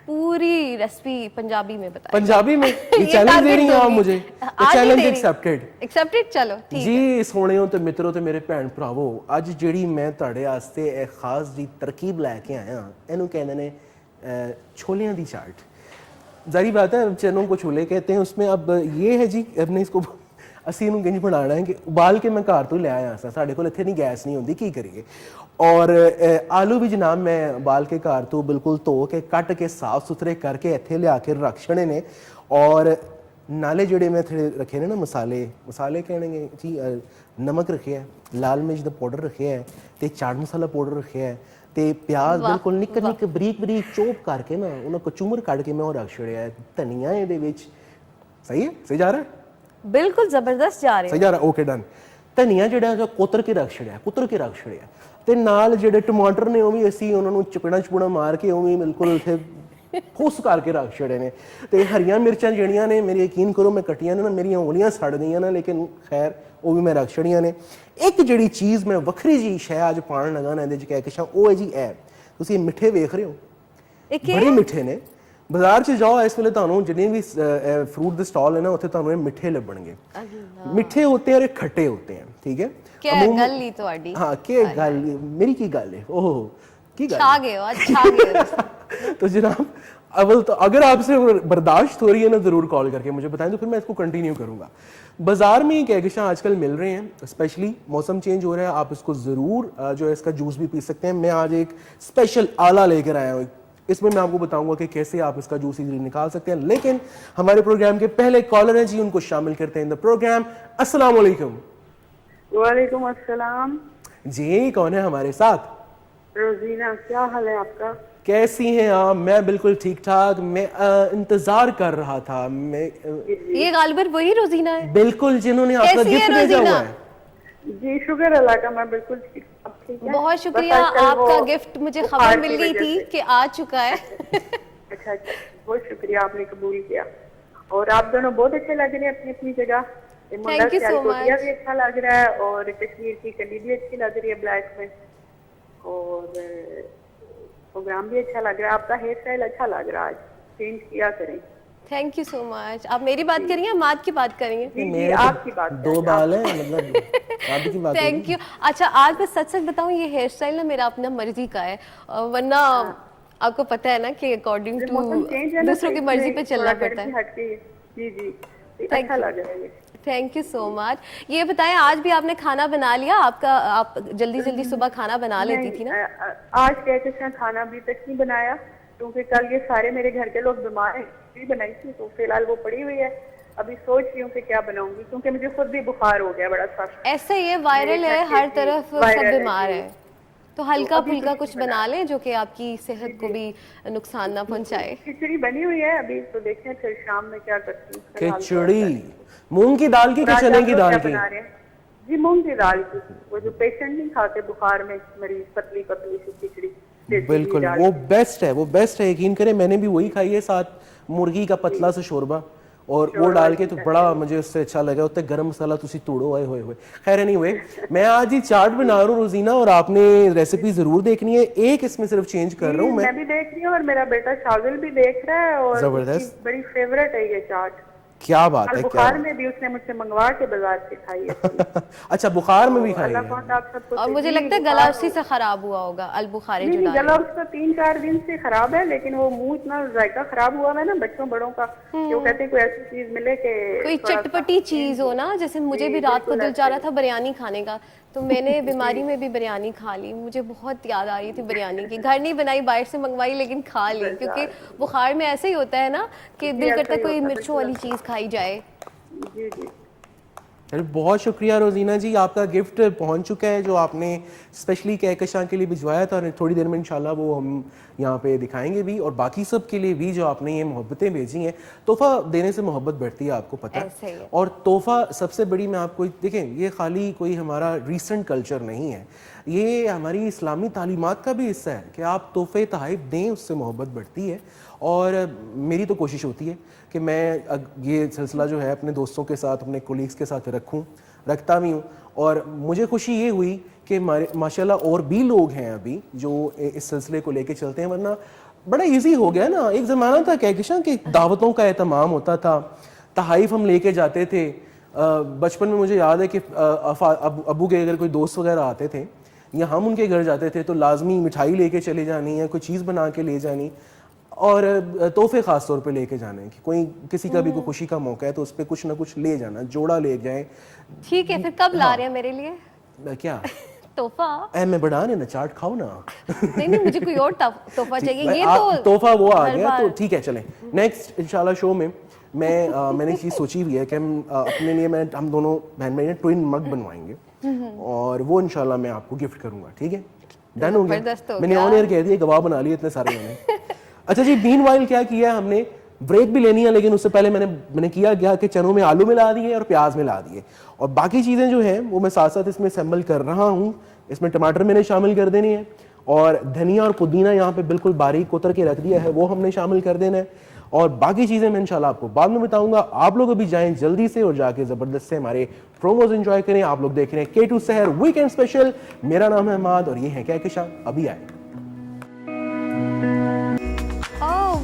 पूरी रेसिपी पंजाबी में बताए। पंजाबी में ये ये चैलेंज दे रही हैं आप टारगेट मुझे, आज ही चैलेंज दे रही। एक्सेप्टेड एक्सेप्टेड, चलो ठीक है। जी सोहणियो ते मित्रों ते मेरे भैन भरावो, ਅੱਜ ਜਿਹੜੀ ਮੈਂ ਤੁਹਾਡੇ ਵਾਸਤੇ ਇਹ ਖਾਸ ਜੀ ਤਰਕੀਬ ਲੈ ਕੇ आया ਇਹਨੂੰ ਕਹਿੰਦੇ ਨੇ छोलियां दी चाट। जारी बात है चनों को छोले कहते हैं। उसमें अब ये है जी हमने इसको ਅਸੀਂ ਇਹਨੂੰ ਕਿੰਜ ਬਣਾਉਣਾ ਹੈ ਕਿ ਉਬਾਲ ਕੇ ਮੈਂ ਘਰ ਤੋਂ ਲੈ ਆਇਆ ਸਾਂ, ਸਾਡੇ ਕੋਲ ਇੱਥੇ ਨਹੀਂ ਗੈਸ ਨਹੀਂ ਹੁੰਦੀ, ਕੀ ਕਰੀਏ। ਔਰ ਆਲੂ ਵੀ ਜਨਾਬ ਮੈਂ ਉਬਾਲ ਕੇ ਘਰ ਤੋਂ ਬਿਲਕੁਲ ਧੋ ਕੇ ਕੱਟ ਕੇ ਸਾਫ਼ ਸੁਥਰੇ ਕਰਕੇ ਇੱਥੇ ਲਿਆ ਕੇ ਰੱਖ ਛੜੇ ਨੇ। ਔਰ ਨਾਲੇ ਜਿਹੜੇ ਮੈਂ ਇੱਥੇ ਰੱਖੇ ਨੇ ਨਾ ਮਸਾਲੇ ਕਹਿਣਗੇ ਜੀ, ਨਮਕ ਰੱਖਿਆ, ਲਾਲ ਮਿਰਚ ਦਾ ਪਾਊਡਰ ਰੱਖਿਆ ਤੇ ਚਾਟ ਮਸਾਲਾ ਪਾਊਡਰ ਰੱਖਿਆ ਤੇ ਪਿਆਜ਼ ਬਿਲਕੁਲ ਨਿੱਕ ਬਰੀਕ ਚੋਪ ਕਰਕੇ ਨਾ ਉਹਨਾਂ ਕਚੂਮਰ ਕੱਢ ਕੇ ਮੈਂ ਉਹ ਰੱਖ ਛੜਿਆ। ਧਨੀਆ ਇਹਦੇ ਵਿੱਚ ਸਹੀ ਹੈ, ਸਹੀ ਜਾ ਰਿਹਾ ਹੈ, बिल्कुल जबरदस्त जा रहे सही जा रहा, ओके डन। ਧਨੀਆ ਜਿਹੜਾ ਹੈਗਾ ਕੁਤਰ ਕੇ ਰੱਖ ਛੜਿਆ ਤੇ ਨਾਲ ਜਿਹੜੇ ਟਮਾਟਰ ਨੇ ਉਹ ਵੀ ਅਸੀਂ ਉਹਨਾਂ ਨੂੰ ਚਪੜਾ ਮਾਰ ਕੇ ਉਹ ਵੀ ਬਿਲਕੁਲ ਇੱਥੇ ਫੁੱਸ ਕਰਕੇ ਰੱਖ ਛੜੇ ਨੇ। ਤੇ ਹਰੀਆਂ ਮਿਰਚਾਂ ਜਿਹੜੀਆਂ ਨੇ ਮੇਰੀ ਯਕੀਨ ਕਰੋ ਮੈਂ ਕੱਟੀਆਂ ਨੇ ਨਾ, ਮੇਰੀਆਂ ਉਂਗਲੀਆਂ ਸੜ ਗਈਆਂ ਨੇ, ਲੇਕਿਨ ਖੈਰ ਉਹ ਵੀ ਮੈਂ ਰੱਖ ਛੜੀਆਂ ਨੇ। ਇੱਕ ਜਿਹੜੀ ਚੀਜ਼ ਮੈਂ ਵੱਖਰੀ ਜੀ ਸ਼ੈ ਅੱਜ ਪਾਉਣ ਲੱਗਾ ਨਾ ਇਹਦੇ ਚ ਕਹਿ ਕੇ ਉਹ ਹੈ ਜੀ ਇਹ ਤੁਸੀਂ ਮਿੱਠੇ ਵੇਖ ਰਹੇ ਹੋ, ਬੜੇ ਮਿੱਠੇ ਨੇ। ਬਾਜ਼ਾਰ 'ਚ ਜਾਓ ਇਸ ਵੇਲੇ ਤੁਹਾਨੂੰ ਜਿੰਨੇ ਵੀ फ्रूट ਦੇ स्टॉल है ना ਉੱਥੇ ਤੁਹਾਨੂੰ ਇਹ ਮਿੱਠੇ ਲੱਭਣਗੇ। ਮਿੱਠੇ होते हैं और खट्टे होते हैं, ठीक है। क्या गल ही ਤੁਹਾਡੀ। हाँ क्या गल मेरी की गल है, ओह की गल छा गए हो आज, छा गए हो। तो जनाब अव्वल तो अगर आपसे बर्दाश्त हो रही है ना ज़रूर कॉल करके मुझे बताएं तो फिर मैं इसको कंटिन्यू करूँगा। बाज़ार में कहकशां आजकल मिल रहे हैं, स्पेशली मौसम चेंज हो रहा है, आप इसको ज़रूर जो है इसका जूस भी पी सकते हैं। मैं आज एक स्पेशल आला लेकर आया हूँ, इसमें मैं आपको बताऊंगा कि कैसे आप इसका जूस इजीली निकाल सकते हैं। लेकिन हमारे प्रोग्राम के पहले कॉलर हैं जी, उनको शामिल करते हैं इन द प्रोग्राम। अस्सलाम वालेकुम। वालेकुम अस्सलाम जी कौन है हमारे साथ? रोजीना, क्या हाल है आपका? कैसी हैं आप? मैं बिल्कुल ठीक ठाक। मैं इंतजार कर रहा था। मैं ये गालिबन वही रोजीना है बिल्कुल जिन्होंने आपका कैसी है गिफ्ट भेजा रोजीना? हुआ है। जी शुक्र अल्लाह का, मैं बिल्कुल ठीक अब ठीक है। बहुत शुक्रिया, बस आजकल आपका वो गिफ्ट मुझे बुखार खबर की मिल गई वजह थी से। कि आ चुका है। अच्छा, बहुत शुक्रिया, आपने कबूल किया। और आप दोनों बहुत अच्छे लग रहे हैं अपनी अपनी जगह। ये मुंडा Thank you so सियालकोटिया much. भी अच्छा लग रहा है और कश्मीर की कली भी अच्छी लग रही है ब्लैक में, और प्रोग्राम भी अच्छा लग रहा है। आपका हेयर स्टाइल अच्छा लग रहा है, आज चेंज किया करें। Thank you so much. आप मेरी बात करेंगे, माद की बात करेंगे? जी, मेरे तो आपकी बात दो करें, बाल हैं, मतलब आप की बात थैंक यू। अच्छा आज मैं सच बताऊं, ये हेयर स्टाइल ना मेरा अपना मर्जी का है, वरना आपको पता है ना कि अकॉर्डिंग टू मौसम चेंज है ना, दूसरों की तो मर्जी इसमें पे चलना थोड़ा पड़ता है। गर्मी हट के जी जी Thank अच्छा you. लग रहा है ये। Thank you so much. ये बताएं आज भी आपने खाना बना लिया? आप जल्दी सुबह खाना बना लेती थी ना? आज कहते खाना अभी तक नहीं बनाया, क्योंकि कल ये सारे मेरे घर के लोग बीमार हैं, बनाई थी तो फिलहाल वो पड़ी हुई है। अभी सोच रही हूँ कि क्या बनाऊंगी, क्योंकि मुझे खुद भी बुखार हो गया बड़ा सख्त। ऐसे ये वायरल मेरे है, घर हर के तरफ भी वायरल सब है, बीमार जी। है, तो हल्का अभी फुल्का कुछ कुछ बना लें जो कि आपकी सेहत को भी नुकसान ना पहुंचाए। खिचड़ी बनी हुई है अभी, तो देखें फिर शाम में क्या करती हूँ। फिलहाल तो खिचड़ी मूंग की दाल की कि आज चने आप की लोग दाल क्या की? बना रहे हैं? जी मूंग की दाल की, वो जो पेशेंट नहीं खाते बुखार में मरीज, पतली पतली सी खिचड़ी देसी घी बिल्कुल डाल वो के। बेस्ट है, वो बेस्ट है, यकीन करें मैंने भी वही खाई है, साथ मुर्गी का पतला सा शोरबा और वो शोरबा डाल के की तो तरह। बड़ा मुझे उससे अच्छा लगा। उत्ते गरम मसाला तुसी तोड़ो आए होए होए। खैर एनीवे, मैं आज ही चाट बना रहा हूँ रोजीना, और आपने रेसिपी जरूर देखनी है। एक इसमें सिर्फ चेंज कर रहा हूँ मैं मैं। भी देख रही हूँ और मेरा बेटा शागिल भी देख रहा है, और उसकी जबरदस्त, बड़ी फेवरेट है ये चाट। क्या बात कल है, क्या बुखार बात। में भी उसने मुझसे मंगवा के बाजार से खाई है। अच्छा, बुखार में भी खाई अल्लाह है। पाक आप सबको और मुझे सेहत, लगता है गला बुखार उसी से खराब हुआ होगा, अलबुखारी नहीं जो नहीं, डाली गला उसका 3-4 दिन से खराब है, लेकिन वो मुंह इतना जायका खराब हुआ है ना बच्चों बड़ों का कि वो कहते हैं कोई ऐसी चीज मिले कि कोई थोड़ा सा चटपटी चीज हो ना, जैसे मुझे भी रात को बिल्कुल दिल चाह रहा ऐसे। था बिरयानी खाने का, तो मैंने बीमारी में भी बिरयानी खा ली। मुझे बहुत याद आ रही थी बिरयानी की, घर नहीं बनाई, बाहर से मंगवाई, लेकिन खा ली, क्योंकि बुखार में ऐसे ही होता है ना कि जी, दिल ऐसा करता है ही कोई होता है, मिर्चों वाली चीज खाई जाए। जी जी। अरे बहुत शुक्रिया रोजीना जी, आपका गिफ्ट पहुंच चुका है जो आपने स्पेशली कहकशां के लिए भिजवाया था, और थोड़ी देर में इंशाल्लाह वो हम यहाँ पे दिखाएंगे भी, और बाकी सब के लिए भी जो आपने ये मोहब्बतें भेजी हैं। तोहफा देने से मोहब्बत बढ़ती है, आपको पता ऐसे ही है। है। और तोहफा सबसे बड़ी, मैं आपको देखें, ये खाली कोई हमारा रीसेंट कल्चर नहीं है, ये हमारी इस्लामी तालीमात का भी हिस्सा है कि आप तोहफे तहफ़ दें, उससे मोहब्बत बढ़ती है। और मेरी तो कोशिश होती है कि मैं ये सिलसिला जो है अपने दोस्तों के साथ, अपने कोलीग्स के साथ रखता भी हूँ। और मुझे खुशी ये हुई कि माशाल्लाह और भी लोग हैं अभी जो इस सिलसिले को लेके चलते हैं, वरना बड़ा इजी हो गया ना। एक ज़माना था कहकशां कि दावतों का एहतमाम होता था, तहाइफ हम लेके जाते थे। बचपन में मुझे याद है कि अबू के अगर कोई दोस्त वगैरह आते थे या हम उनके घर जाते थे तो लाजमी मिठाई लेके चले जानी है, कोई चीज़ बना के ले जानी, और तोहफे ख़ास तौर पे लेके जाने कि कोई किसी का भी कोई खुशी का मौका है तो उस पर कुछ ना कुछ ले जाना, जोड़ा ले जाए। ठीक है, फिर कब ला रहे हैं मेरे लिए क्या तोहफा? मैं बढ़ा ना, चाट खाओ ना। नहीं नहीं, मुझे कोई और तोहफा चाहिए, ये आप तो तोहफा वो आ हर गया तो बार। ठीक है, चलें नेक्स्ट इंशाल्लाह शो में। मैंने चीज़ सोची हुई है कि हम अपने लिए हम दोनों बहन भाई ट्विन मग बनवाएंगे, और वो इंशाल्लाह मैं आपको गिफ्ट करूंगा, ठीक है? डन हो जबरदस्त गया, हो मैंने गया। ऑन एयर कह दिया, गवाह बना लिए इतने सारे मैंने। अच्छा जी, मीनवाइल क्या किया है हमने, ब्रेक भी लेनी है, लेकिन उससे पहले मैंने किया गया कि चनों में आलू मिला दिए और प्याज मिला दिए, और बाकी चीज़ें जो हैं वो मैं साथ साथ इसमें असेंबल कर रहा हूँ। इसमें टमाटर मैंने शामिल कर देने हैं, और धनिया और पुदीना यहाँ पे बिल्कुल बारीक कुतर के रख दिया है, वो हमने शामिल कर देना है, और बाकी चीज़ें मैं इंशाल्लाह आपको बाद में बताऊंगा। आप लोग अभी जाएं जल्दी से और जाके ज़बरदस्त से हमारे प्रोमोज एंजॉय करें। आप लोग देख रहे हैं K2 सहर वीकेंड स्पेशल। मेरा नाम है अहमद और ये है कहकशां, अभी आए।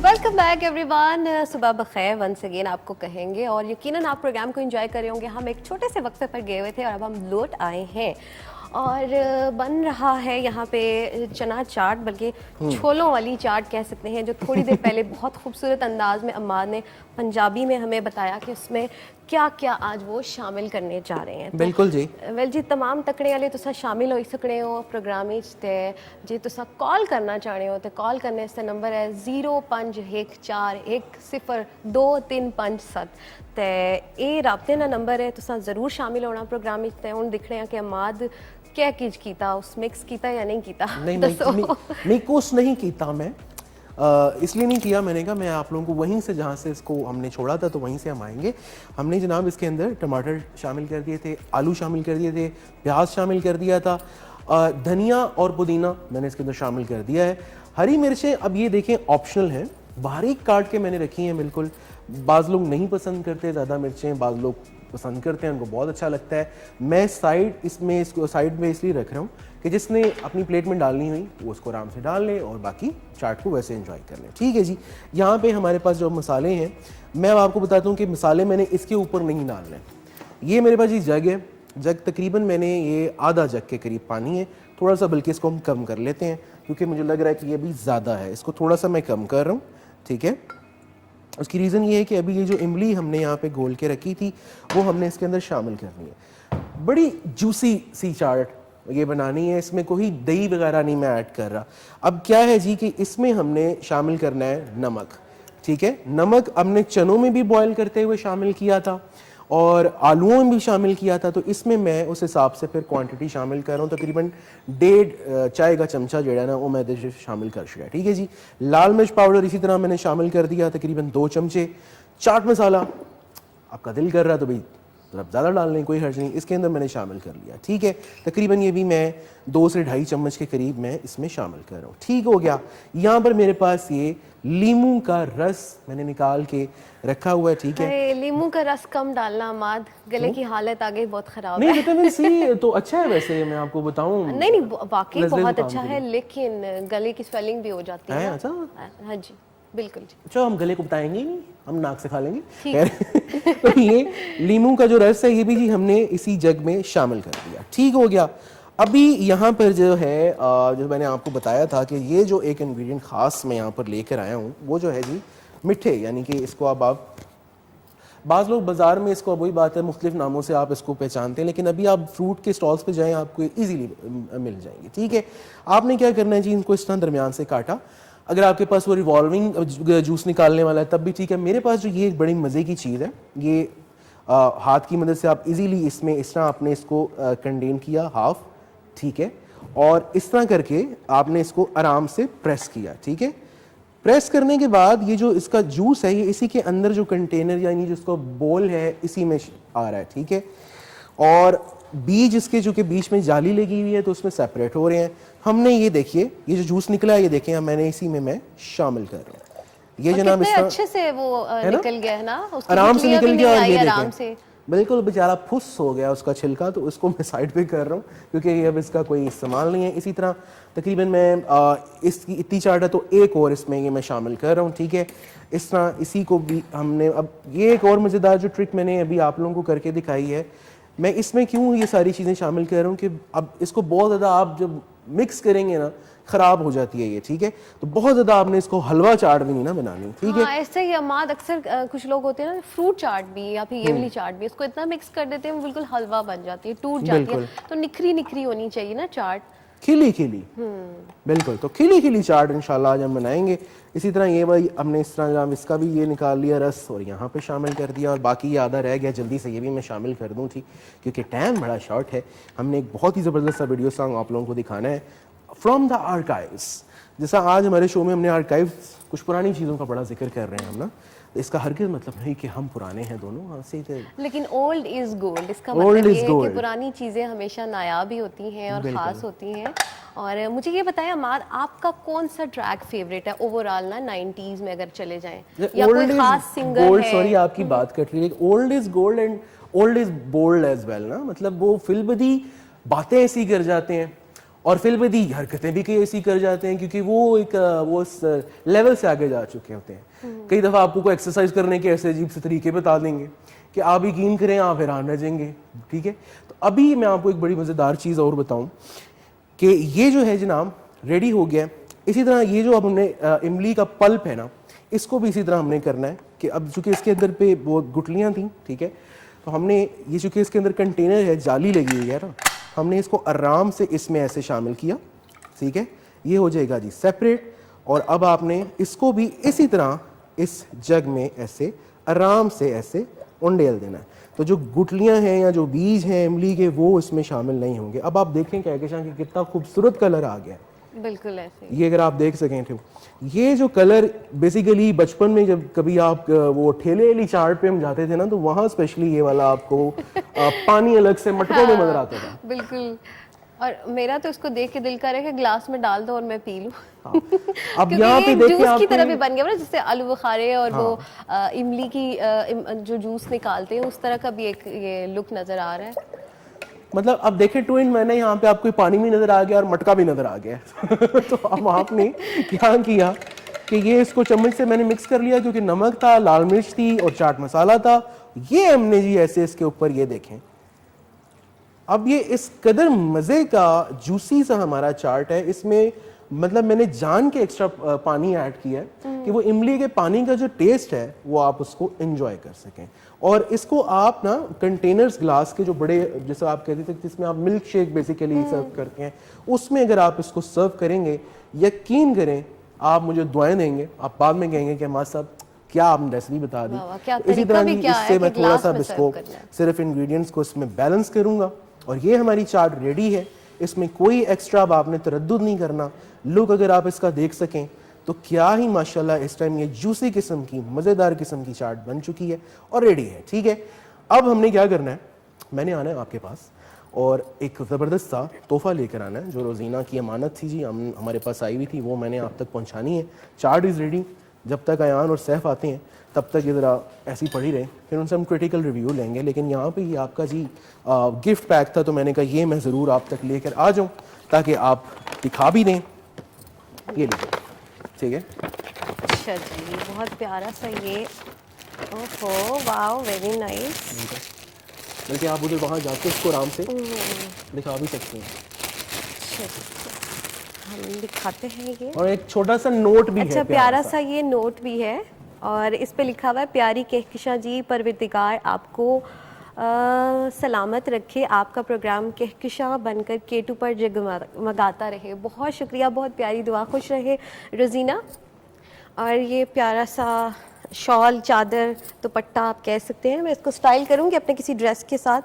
वेलकम बैक एवरीवन, सुबह बखैर वंस अगेन आपको कहेंगे, और यकीनन आप प्रोग्राम को एंजॉय कर रहे होंगे। हम एक छोटे से वक्फे पर गए हुए थे और अब हम लौट आए हैं, और बन रहा है यहाँ पे चना चाट, बल्कि छोलों वाली चाट कह सकते हैं, जो थोड़ी देर पहले बहुत खूबसूरत अंदाज में अम्माद ने पंजाबी में हमें बताया कि उसमें क्या क्या आज वो शामिल करने जा रहे हैं। बिल्कुल जी। वेल जी, तमाम तकड़े वाले तुसा शामिल हो सकते हो प्रोग्राम ते जे तुसा कॉल करना चाहते हो तो कॉल करने से नंबर है 0514102357 ते ये राबते ना नंबर है, तुसा ज़रूर शामिल होना प्रोग्राम ते। हुण दिख रहे हैं कि अमाद क्या किज कीता, उस मिक्स कीता या नहीं कीता? नहीं कोर्स नहीं कीता मैं, इसलिए नहीं किया, मैंने कहा मैं आप लोगों को वहीं से जहाँ से इसको हमने छोड़ा था तो वहीं से हम आएंगे। हमने जनाब इसके अंदर टमाटर शामिल कर दिए थे, आलू शामिल कर दिए थे, प्याज शामिल कर दिया था, धनिया और पुदीना मैंने इसके अंदर शामिल कर दिया है। हरी मिर्चें अब ये देखें ऑप्शनल हैं, बारीक काट के मैंने रखी हैं बिल्कुल। बाज़ लोग नहीं पसंद करते ज़्यादा मिर्चें, बाज़ लोग पसंद करते हैं, उनको बहुत अच्छा लगता है। मैं इसको साइड में इसलिए रख रहा हूँ कि जिसने अपनी प्लेट में डालनी हुई वो उसको आराम से डाल लें और बाकी चाट को वैसे एंजॉय कर लें, ठीक है जी। यहाँ पे हमारे पास जो मसाले हैं, मैं आपको बताता हूँ कि मसाले मैंने इसके ऊपर नहीं डालने। ये मेरे पास ये जग है, जग तकरीबन मैंने ये आधा जग के करीब पानी है, थोड़ा सा बल्कि इसको हम कम कर लेते हैं क्योंकि मुझे लग रहा है कि ये भी ज़्यादा है, इसको थोड़ा सा मैं कम कर रहा हूँ, ठीक है। उसकी रीज़न ये है कि अभी ये जो इमली हमने यहाँ पे घोल के रखी थी वो हमने इसके अंदर शामिल करनी है। बड़ी जूसी सी चाट ये बनानी है, इसमें कोई दही वगैरह नहीं मैं ऐड कर रहा। अब क्या है जी कि इसमें हमने शामिल करना है नमक, ठीक है। नमक हमने चनों में भी बॉयल करते हुए शामिल किया था और आलूओं में भी शामिल किया था, तो इसमें मैं उस हिसाब से फिर क्वांटिटी शामिल कर रहा हूँ। तकरीबन 1.5 चाय का चमचा जो है ना वो मैं शामिल कर चुका, ठीक है जी। लाल मिर्च पाउडर इसी तरह मैंने शामिल कर दिया, तकरीबन 2 चमचे। चाट मसाला आपका दिल कर रहा तो भाई तो अब ज़्यादा डालने की कोई हर्ज नहीं, इसके अंदर मैंने शामिल कर लिया। ठीक है, तकरीबन ये भी मैं 2 से 2.5 चम्मच के करीब मैं इसमें शामिल कर रहा हूँ। ठीक हो गया। यहाँ पर मेरे पास ये लीमू का रस मैंने निकाल के रखा हुआ है। ठीक है, अरे लीमू का रस कम डालना अमाद, गले की हालत आगे बहुत खराब नहीं है। विटामिन सी तो अच्छा है वैसे, मैं आपको बताऊं। नहीं वाकई नज़ले बहुत जुकाम अच्छा के है, लिए। लेकिन गले की स्वेलिंग भी हो जाती है है ना। अच्छा, हाँ जी बिल्कुल जी। चलो हम गले को बताएंगे ही नहीं, हम नाक से खा लेंगे। ठीक खैर, तो ये लीमू का जो रस है ये भी जी हमने इसी जग में शामिल कर दिया। ठीक हो गया। अभी यहाँ पर जो है जो मैंने आपको बताया था कि ये जो एक इंग्रेडिएंट ख़ास मैं यहाँ पर लेकर आया हूँ वो जो है जी मिठे, यानी कि इसको अब आप बाज़ लोग बाज़ार में इसको, वही बात है मुख्तलिफ नामों से आप इसको पहचानते हैं, लेकिन अभी आप फ्रूट के स्टॉल्स पे जाएं आपको इजीली मिल जाएंगे। ठीक है, आपने क्या करना है जी, इनको इस तरह दरमियान से काटा। अगर आपके पास वो रिवॉल्विंग जूस निकालने वाला है तब भी ठीक है। मेरे पास जो ये एक बड़ी मज़े की चीज़ है, ये हाथ की मदद से आप इजीली इसमें इस तरह आपने इसको कंडेन किया हाफ। ठीक है, और इस तरह करके आपने इसको आराम से प्रेस किया। ठीक है, प्रेस करने के बाद ये जो इसका जूस है ये इसी के अंदर जो कंटेनर यानी जिसको बोल है इसी में आ रहा है। ठीक है, और बीज इसके जो कि बीच में जाली लगी हुई है तो उसमें सेपरेट हो रहे हैं। हमने ये देखिए ये जो जूस निकला है ये देखें, मैंने इसी में मैं शामिल कर रहा हूँ। ये जनाब कितने इस तरह अच्छे से वो निकल गया है ना, उसकी आराम से गुठलियाँ निकल भी गया। नहीं और आई ये आराम देखें से। बिल्कुल बेचारा फुस हो गया उसका छिलका, तो उसको मैं साइड पे कर रहा हूँ क्योंकि ये अब इसका कोई इस्तेमाल नहीं है। इसी तरह तकरीबन मैं इसकी इतनी चाट है तो एक और इसमें ये मैं शामिल कर रहा हूँ। ठीक है, इस तरह इसी को भी हमने, अब ये एक और मज़ेदार जो ट्रिक मैंने अभी आप लोगों को करके दिखाई है, मैं इसमें क्यों ये सारी चीज़ें शामिल कर रहा हूँ कि अब इसको बहुत ज़्यादा आप जब मिक्स करेंगे ना ख़राब हो जाती है ये। ठीक है, तो बहुत ज़्यादा आपने इसको हलवा चाट भी नहीं ना बनानी। ठीक है, हाँ, ऐसे ही अमाद अक्सर कुछ लोग होते हैं ना, फ्रूट चाट भी या फिर ये वाली चाट भी, इसको इतना मिक्स कर देते हैं वो बिल्कुल हलवा बन जाती है, टूट जाती है। बिल्कुल। तो निखरी निखरी होनी चाहिए ना चाट। खिली खिली, बिल्कुल। तो खिली खिली चाट इंशाल्लाह आज हम बनाएंगे। इसी तरह ये भाई हमने इस तरह इसका भी ये निकाल लिया रस और यहाँ पे शामिल कर दिया, और बाकी ये आधा रह गया, जल्दी से ये भी मैं शामिल कर दूँ। ठीक, क्योंकि टाइम बड़ा शॉर्ट है। हमने एक बहुत ही ज़बरदस्त सा वीडियो सॉन्ग आप लोगों को दिखाना है फ्रॉम द आर्काइव्स। जैसा आज हमारे शो में हमने आर्काइव कुछ पुरानी चीज़ों का बड़ा जिक्र कर रहे हैं हम ना, इसका हरगिज़ मतलब नहीं कि हम पुराने हैं दोनों, हाँ सही थे। लेकिन ओल्ड इज गोल्ड, इसका Old मतलब is ये है gold। कि पुरानी चीज़ें हमेशा नायाब ही होती हैं और बिल्कुल। ख़ास होती हैं। और मुझे ये बताएं अमाद, आपका कौन सा ट्रैक फेवरेट है ओवरऑल ना 90s में अगर चले जाएं, या कोई खास सिंगर गोल्ड, है? सॉरी आपकी बात कट रही है। Old is gold and old is bold as well ना, मतलब वो फिल्बदी बातें ऐसी कर जाते हैं और फिल्बदी हरकतें भी कई ऐसी कर जाते हैं क्योंकि वो एक वो लेवल से आगे जा चुके होते हैं। कई दफ़ा आपको कोई एक्सरसाइज करने के ऐसे अजीब से तरीके बता देंगे कि आप यकीन करें आप हैरान रह जाएंगे। ठीक है, तो अभी मैं आपको एक बड़ी मज़ेदार चीज़ और बताऊं कि ये जो है जनाब रेडी हो गया। इसी तरह ये जो अब हमने इमली का पल्प है ना, इसको भी इसी तरह हमने करना है कि अब चूँकि इसके अंदर पे वो गुठलियाँ थी, ठीक है, तो हमने ये चूँकि इसके अंदर कंटेनर है, जाली लगी हुई है ना, हमने इसको आराम से इसमें ऐसे शामिल किया। ठीक है, ये हो जाएगा जी सेपरेट। और अब आपने इसको भी इसी तरह इस जग में ऐसे आराम से ऐसे उंडेल देना है। तो जो गुठलियाँ हैं या जो बीज हैं इमली के वो इसमें शामिल नहीं होंगे। अब आप देखें कहकशां कि कितना खूबसूरत कलर आ गया है। बिल्कुल ऐसे ही। ये अगर आप देख सकें तो ये जो कलर बेसिकली बचपन में जब कभी आप वो ठेले वाली चाट पे हम जाते थे ना, तो वहाँ स्पेशली ये वाला आपको पानी अलग से मटकों में नजर आता था। बिल्कुल, और मेरा तो इसको देख के दिल कर रहा है कि ग्लास में डाल दो और मैं पी लूं। हाँ। अब क्योंकि यहाँ पे ये देखिए जूस की तरह आपको भी बन गया ना, जिससे आलू बुखारे और वो इमली की जो जूस निकालते हैं उस तरह का भी एक ये लुक नजर आ रहा है। मतलब अब देखें टू इन मैंने यहाँ पे आपको पानी भी नजर आ गया और मटका भी नजर आ गया। तो अब आपने क्या किया कि ये इसको चम्मच से मैंने मिक्स कर लिया, क्योंकि नमक था, लाल मिर्च थी और चाट मसाला था। ये हमने जी ऐसे इसके ऊपर ये देखें, अब ये इस कदर मजे का जूसी सा हमारा चाट है। इसमें मतलब मैंने जान के एक्स्ट्रा पानी ऐड किया है कि वो इमली के पानी का जो टेस्ट है वो आप उसको एंजॉय कर सकें। और इसको आप ना कंटेनर्स ग्लास के जो बड़े, जैसे आप कहते थे जिसमें आप मिल्क शेक बेसिकली सर्व करते हैं, उसमें अगर आप इसको सर्व करेंगे, यकीन करें आप मुझे दुआएं देंगे। आप बाद में कहेंगे कि हमारे साहब क्या आपने रेसिपी बता दी। इसी तरह ही इससे मैं थोड़ा सा इसको सिर्फ इंग्रेडिएंट्स को इसमें बैलेंस करूंगा और ये हमारी चाट रेडी है। इसमें कोई एक्स्ट्रा अब आपने तरद्दुद नहीं करना। लुक अगर आप इसका देख सकें तो क्या ही माशाल्लाह इस टाइम ये जूसी किस्म की मज़ेदार किस्म की चाट बन चुकी है और रेडी है। ठीक है, अब हमने क्या करना है, मैंने आना है आपके पास और एक ज़बरदस्त सा तोहफ़ा लेकर आना है जो रोज़ीना की अमानत थी जी, हमारे पास आई हुई थी, वो मैंने आप तक पहुंचानी है। चार्ट इज़ रेडी, जब तक अयान और सैफ आते हैं तब तक ये ज़रा ऐसी पड़ी रहे, फिर उनसे हम क्रिटिकल रिव्यू लेंगे। लेकिन यहाँ पे ये आपका जी गिफ्ट पैक था, तो मैंने कहा ये मैं ज़रूर आप तक लेकर आ जाऊँ ताकि आप दिखा भी दें। ये लीजिए, ठीक है। अच्छा जी, बहुत प्यारा सा ये, ओहो वाओ, वेरी नाइस। बल्कि आप उधर वहाँ जाके इसको आराम से दिखा भी सकते हैं। हम दिखाते हैं ये। और एक छोटा सा नोट भी है, अच्छा प्यारा सा ये नोट भी है और इस पे लिखा हुआ है, प्यारी कहकशां जी, परवरदिगार आपको सलामत रखे, आपका प्रोग्राम कहकशां बनकर K2 पर जगमगाता रहे। बहुत शुक्रिया, बहुत प्यारी दुआ, खुश रहे रोज़ीना। और ये प्यारा सा शॉल, चादर, दुपट्टा आप कह सकते हैं। मैं इसको स्टाइल करूँगी अपने किसी ड्रेस के साथ।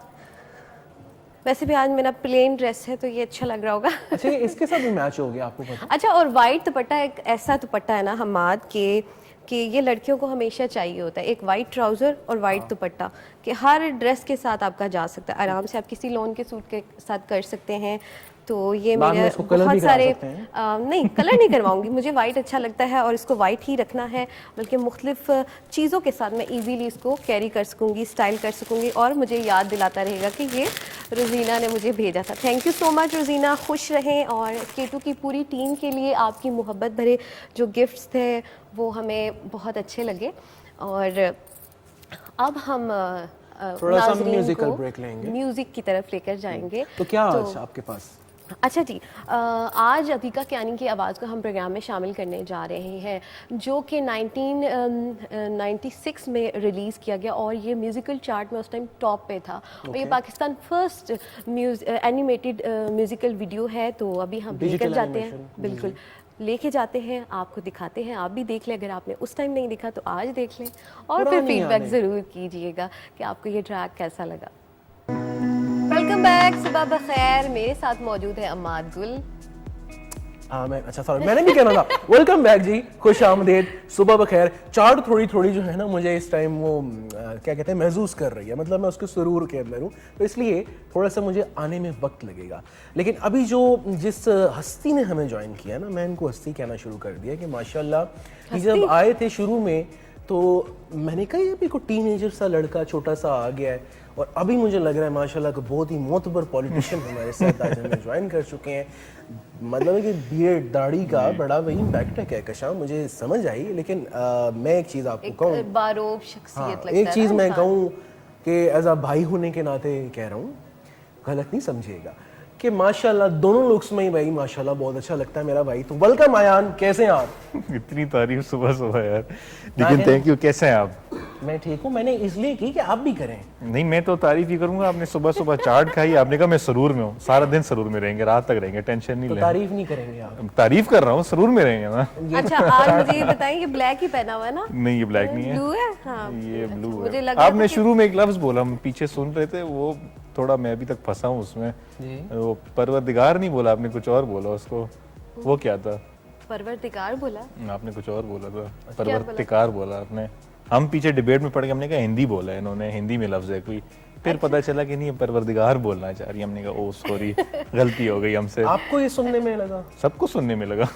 वैसे भी आज मेरा प्लेन ड्रेस है तो ये अच्छा लग रहा होगा। अच्छा, ये इसके साथ भी मैच हो गया, आपको पता? अच्छा, और वाइट दुपट्टा एक ऐसा दुपट्टा है ना हमाद के कि ये लड़कियों को हमेशा चाहिए होता है, एक वाइट ट्राउज़र और वाइट दुपट्टा कि हर ड्रेस के साथ आपका जा सकता है आराम से, आप किसी लॉन के सूट के साथ कर सकते हैं। तो ये मेरे बहुत सारे नहीं, कलर नहीं करवाऊंगी, मुझे वाइट अच्छा लगता है और इसको वाइट ही रखना है, बल्कि मुख्तलिफ चीज़ों के साथ मैं इजीली इसको कैरी कर सकूंगी, स्टाइल कर सकूंगी और मुझे याद दिलाता रहेगा कि ये रोज़ीना ने मुझे भेजा था। Thank you so much Rozina, खुश रहें। और K2 की पूरी टीम के लिए आपकी मोहब्बत भरे जो गिफ्ट्स थे वो हमें बहुत अच्छे लगे। और अब हम थोड़ा सा म्यूजिकल ब्रेक लेंगे, म्यूज़िक की तरफ लेकर जाएंगे। तो क्या आज आपके पास? अच्छा जी, आज अतिका कियानी की आवाज़ को हम प्रोग्राम में शामिल करने जा रहे हैं, जो कि 1996 में रिलीज़ किया गया और ये म्यूज़िकल चार्ट में उस टाइम टॉप पे था। और ये Pakistan first animated musical video है। तो अभी हम लेकर जाते हैं, बिल्कुल लेके जाते हैं, आपको दिखाते हैं, आप भी देख लें, अगर आपने उस टाइम नहीं देखा तो आज देख लें और फिर फीडबैक ज़रूर कीजिएगा कि आपको ये ट्रैक कैसा लगा। वेलकम बैक, सुबह बखैर, मेरे साथ मौजूद है अम्माद गुल। मैंने भी कहना था वेलकम बैक जी, खुश आमदेद, सुबह बखैर। चार्ट थोड़ी थोड़ी जो है ना मुझे इस टाइम वो क्या कहते हैं महसूस कर रही है, मतलब मैं उसके सुरूर के अंदर हूँ, तो इसलिए थोड़ा सा मुझे आने में वक्त लगेगा। लेकिन अभी जो जिस हस्ती ने हमें ज्वाइन किया ना, मैं इनको हस्ती कहना शुरू कर दिया कि माशाल्लाह ये जब आए थे शुरू में तो मैंने कहा ये अभी कोई टीनेजर सा लड़का छोटा सा आ गया है, और अभी मुझे लग रहा है माशाल्लाह को बहुत ही मोतबर पॉलिटिशियन हमारे साथ आज हमें ज्वाइन कर चुके हैं। मतलब है कि बियर्ड दाढ़ी का बड़ा वही इम्पैक्ट है कहकशां, मुझे समझ आई। लेकिन मैं एक चीज़ आपको कहूँ, बारोब शख्सियत लगता है एक चीज़ मैं कहूँ कि एज अ भाई होने के नाते कह रहा हूँ, गलत नहीं समझिएगा, कि माशाल्लाह दोनों लुक्स में ही भाई माशाल्लाह बहुत अच्छा लगता है मेरा भाई। तो वेलकम आयान, कैसे हैं आप? इतनी तारीफ सुबह सुबह यार, लेकिन थैंक यू। कैसे हैं आप? मैं ठीक हूँ, मैंने इसलिए की कि आप भी करें। नहीं, मैं तो तारीफ ही करूंगा। आपने सुबह सुबह चाट खाई, आपने कहा मैं सरूर में हूँ, सारा दिन सरूर में रहेंगे, रात तक रहेंगे, टेंशन नहीं तो लेना। तारीफ नहीं करेंगे आप? तारीफ कर रहा हूँ, सरूर में रहेंगे ना। अच्छा, आज मुझे ये बताएं, ये ब्लैक ही पहना हुआ है ना? नहीं, ये ब्लैक नहीं है, ब्लू है। हाँ, ये ब्लू मुझे है। लग रहा था आपने कि- शुरू में एक लफ्ज बोला, हम पीछे सुन रहे थे, वो थोड़ा मैं अभी तक फंसा हूँ उसमें। वो परवरदिगार नहीं बोला आपने, कुछ और बोला उसको, वो क्या था? परवरदिगार बोला? आपने कुछ और बोला था, परवरदिगार बोला आपने। हम पीछे डिबेट में पड़ गए, हमने कहा हिंदी बोला है इन्होंने, हिंदी में लफ्ज है कोई, फिर पता चला कि नहीं परवरदिगार बोलना चाह रही। हमने कहा ओ सॉरी, गलती हो गई हमसे। आपको ये सुनने में लगा? सबको सुनने में लगा।